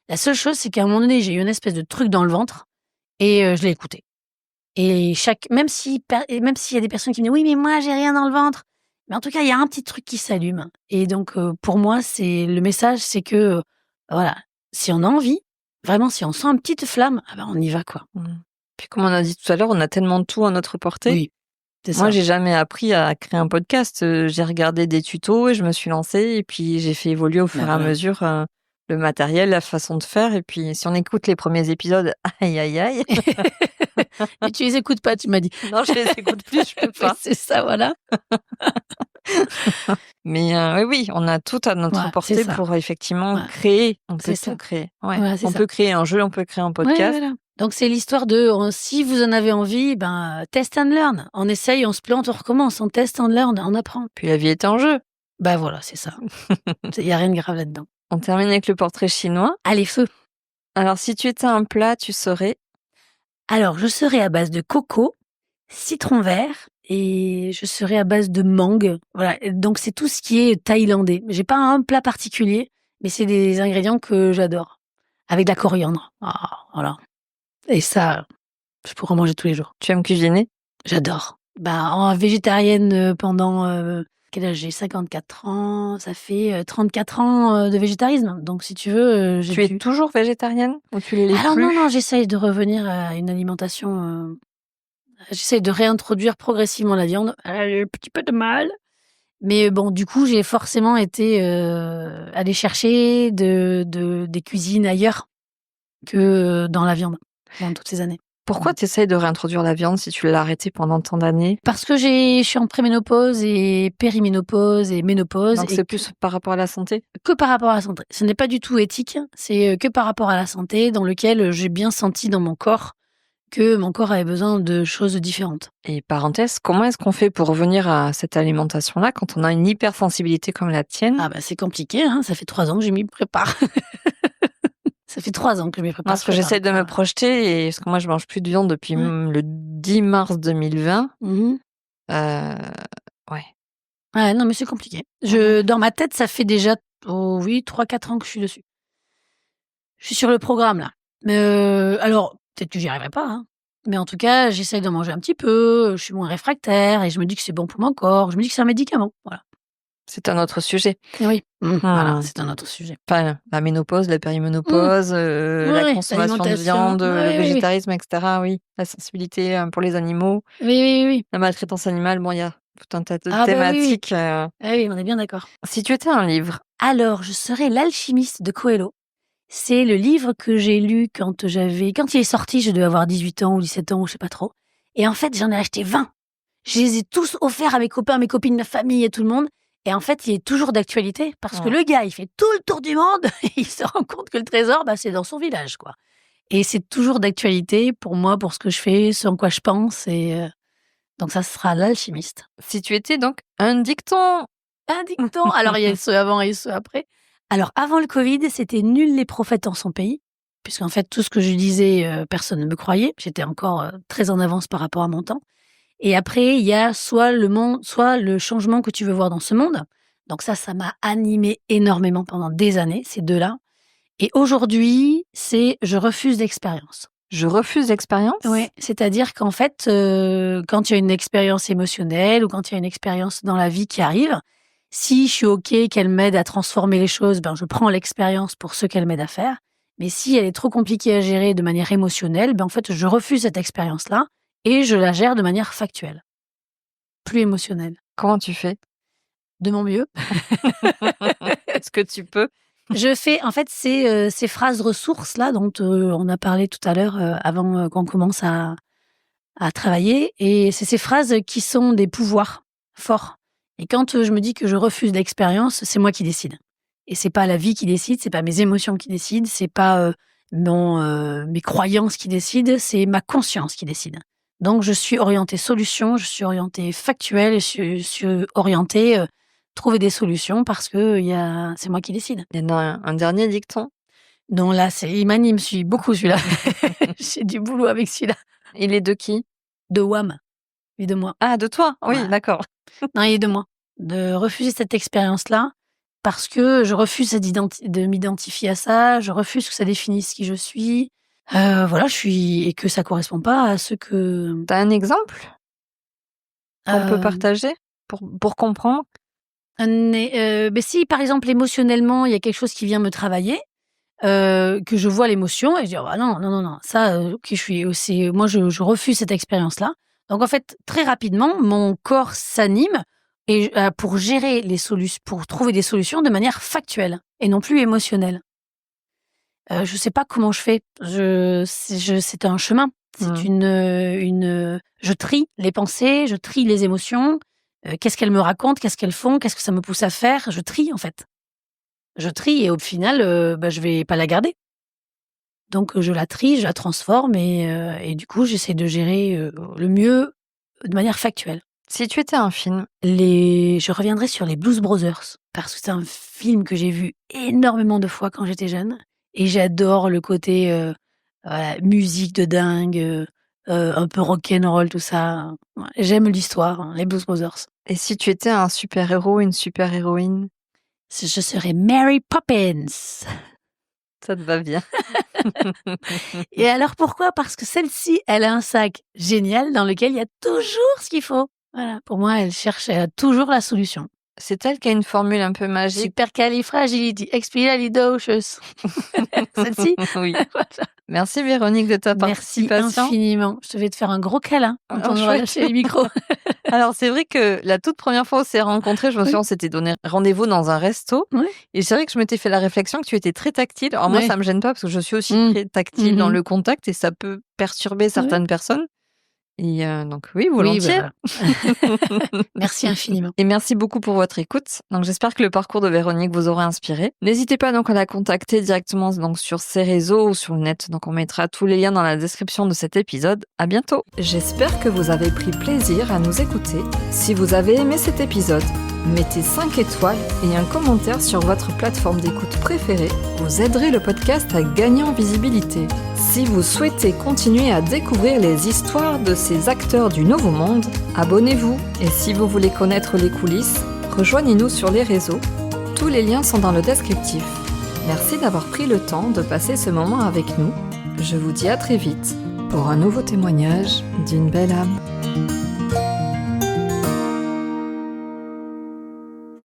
La seule chose, c'est qu'à un moment donné, j'ai eu une espèce de truc dans le ventre et je l'ai écouté. Et même s'il y a des personnes qui me disent, oui, mais moi, j'ai rien dans le ventre. Mais en tout cas, il y a un petit truc qui s'allume. Et donc, pour moi, le message, c'est que, voilà, si on a envie, vraiment, si on sent une petite flamme, on y va, quoi. Puis, comme on a dit tout à l'heure, on a tellement de tout à notre portée. Oui. Moi, j'ai jamais appris à créer un podcast. J'ai regardé des tutos et je me suis lancée et puis j'ai fait évoluer au fur et à mesure le matériel, la façon de faire. Et puis, si on écoute les premiers épisodes, aïe, aïe, aïe. Mais tu les écoutes pas, tu m'as dit. Non, je les écoute plus, je peux pas. C'est ça, voilà. Mais oui, on a tout à notre portée pour effectivement créer. On peut tout créer. On peut créer un jeu, on peut créer un podcast. Voilà. Donc, c'est l'histoire de, si vous en avez envie, test and learn. On essaye, on se plante, on recommence. On teste, on learn, on apprend. Puis la vie est en jeu. Voilà, c'est ça. Il n'y a rien de grave là-dedans. On termine avec le portrait chinois. Allez, feu. Alors, si tu étais un plat, tu serais? Alors, je serais à base de coco, citron vert et je serais à base de mangue. Voilà. Donc, c'est tout ce qui est thaïlandais. J'ai pas un plat particulier, mais c'est des ingrédients que j'adore. Avec de la coriandre. Voilà. Et ça, je pourrais en manger tous les jours. Tu aimes cuisiner? J'adore. En végétarienne pendant... quel âge j'ai? 54 ans. Ça fait 34 ans de végétarisme. Donc, si tu veux... Tu es toujours végétarienne ou tu l'es Alors plus? non, j'essaye de revenir à une alimentation... J'essaye de réintroduire progressivement la viande. Elle a un petit peu de mal. Mais bon, du coup, j'ai forcément été aller chercher des cuisines ailleurs que dans la viande, pendant toutes ces années. Pourquoi tu essayes de réintroduire la viande si tu l'as arrêtée pendant tant d'années? Parce que je suis en préménopause et périménopause et ménopause Donc et c'est plus par rapport à la santé? que par rapport à la santé. Ce n'est pas du tout éthique, c'est que par rapport à la santé dans lequel j'ai bien senti dans mon corps que mon corps avait besoin de choses différentes. Et parenthèse, comment est-ce qu'on fait pour revenir à cette alimentation-là quand on a une hypersensibilité comme la tienne? Ah bah c'est compliqué, hein, ça fait 3 ans que je m'y prépare. Ça fait 3 ans que je m'y prépare. Parce que j'essaie de me projeter parce que moi je mange plus de viande depuis le 10 mars 2020. Ouais. Ouais, non mais c'est compliqué. Dans ma tête, ça fait déjà, oh oui, 3-4 ans que je suis dessus. Je suis sur le programme là. Alors peut-être que j'y arriverai pas, hein, mais en tout cas, j'essaye de manger un petit peu, je suis moins réfractaire et je me dis que c'est bon pour mon corps, je me dis que c'est un médicament, voilà. C'est un autre sujet. Et oui, voilà, c'est un autre sujet. Enfin, la ménopause, la périménopause, la Oui, consommation de l'alimentation. viande, le Oui. végétarisme, etc. Oui, la sensibilité pour les animaux, Oui. la maltraitance animale. Bon, il y a tout un tas de Ah bah oui. thématiques. Ah oui, on est bien d'accord. Si tu étais un livre, Alors, je serais L'Alchimiste de Coelho. C'est le livre que j'ai lu quand il est sorti, je devais avoir 18 ans ou 17 ans, ou je sais pas trop. Et en fait, j'en ai acheté 20. Je les ai tous offerts à mes copains, mes copines, ma famille et tout le monde. Et en fait, il est toujours d'actualité parce que le gars, il fait tout le tour du monde et il se rend compte que le trésor, c'est dans son village, quoi. Et c'est toujours d'actualité pour moi, pour ce que je fais, ce en quoi je pense. Et donc, ça sera L'Alchimiste. si tu étais donc un dicton. Un dicton. Alors, il y a ceux avant et ceux après. Alors, avant le Covid, c'était nul les prophètes en son pays, puisqu'en fait, tout ce que je disais, personne ne me croyait. J'étais encore très en avance par rapport à mon temps. Et après, il y a soit le monde, soit le changement que tu veux voir dans ce monde. Donc ça m'a animée énormément pendant des années, ces deux-là. Et aujourd'hui, c'est je refuse l'expérience. Je refuse l'expérience? Oui, c'est-à-dire qu'en fait, quand il y a une expérience émotionnelle ou quand il y a une expérience dans la vie qui arrive, si je suis OK qu'elle m'aide à transformer les choses, je prends l'expérience pour ce qu'elle m'aide à faire. Mais si elle est trop compliquée à gérer de manière émotionnelle, en fait, je refuse cette expérience-là et je la gère de manière factuelle, plus émotionnelle. Comment tu fais? De mon mieux. Est-ce que tu peux? Je fais, en fait, ces phrases ressources là dont on a parlé tout à l'heure avant qu'on commence à travailler, et c'est ces phrases qui sont des pouvoirs forts. Et quand je me dis que je refuse l'expérience, c'est moi qui décide. Et c'est pas la vie qui décide, c'est pas mes émotions qui décident, c'est pas mes croyances qui décident, c'est ma conscience qui décide. Donc je suis orientée solution, je suis orientée factuelle, je suis orientée trouver des solutions parce que c'est moi qui décide. Il y en a un dernier dicton? Non, là, il m'anime beaucoup celui-là. J'ai du boulot avec celui-là. Il est de qui? De Wham et de moi. Ah, de toi? Oui, Ouais. d'accord. Non, il est de moi. De refuser cette expérience-là parce que je refuse de m'identifier à ça, je refuse que ça définisse qui je suis. Voilà, et que ça correspond pas à ce que... T'as un exemple qu'on peut partager pour comprendre? Si, par exemple, émotionnellement, il y a quelque chose qui vient me travailler, que je vois l'émotion et je dis: «Oh bah non, ça, OK, je suis aussi, moi je refuse cette expérience-là». Donc en fait, très rapidement, mon corps s'anime et pour gérer pour trouver des solutions de manière factuelle et non plus émotionnelle. Je sais pas comment je fais. C'est un chemin. C'est je trie les pensées, je trie les émotions. Qu'est-ce qu'elles me racontent? Qu'est-ce qu'elles font? Qu'est-ce que ça me pousse à faire? Je trie, en fait. Je trie et au final, je vais pas la garder. Donc je la trie, je la transforme et du coup, j'essaie de gérer le mieux de manière factuelle. Si tu étais un film? Je reviendrai sur les Blues Brothers parce que c'est un film que j'ai vu énormément de fois quand j'étais jeune et j'adore le côté voilà, musique de dingue, un peu rock'n'roll, tout ça. Ouais, j'aime l'histoire, les Blues Brothers. Et si tu étais un super-héros, une super-héroïne? Je serais Mary Poppins. Ça te va bien. Et alors pourquoi? Parce que celle-ci, elle a un sac génial dans lequel il y a toujours ce qu'il faut. Voilà, pour moi, elle a toujours la solution. c'est elle qui a une formule un peu magique. Supercalifragilisticexpialidocious. Celle-ci. Oui. Voilà. Merci Véronique de ta Merci participation. infiniment. Je vais te faire un gros câlin quand on aura lâché les micros. Alors c'est vrai que la toute première fois où on s'est rencontrés, je me souviens, on s'était donné rendez-vous dans un resto. Oui. Et c'est vrai que je m'étais fait la réflexion que tu étais très tactile. Alors moi, Oui. ça me gêne pas parce que je suis aussi très tactile dans le contact et ça peut perturber certaines personnes. Et donc oui, volontiers. Oui, voilà. Merci infiniment. Et merci beaucoup pour votre écoute. Donc j'espère que le parcours de Véronique vous aura inspiré. N'hésitez pas donc à la contacter directement donc sur ses réseaux ou sur le net. Donc on mettra tous les liens dans la description de cet épisode. À bientôt. J'espère que vous avez pris plaisir à nous écouter. Si vous avez aimé cet épisode, mettez 5 étoiles et un commentaire sur votre plateforme d'écoute préférée. Vous aiderez le podcast à gagner en visibilité. Si vous souhaitez continuer à découvrir les histoires de ces acteurs du Nouveau Monde, abonnez-vous. Et si vous voulez connaître les coulisses, rejoignez-nous sur les réseaux. Tous les liens sont dans le descriptif. Merci d'avoir pris le temps de passer ce moment avec nous. Je vous dis à très vite pour un nouveau témoignage d'une belle âme.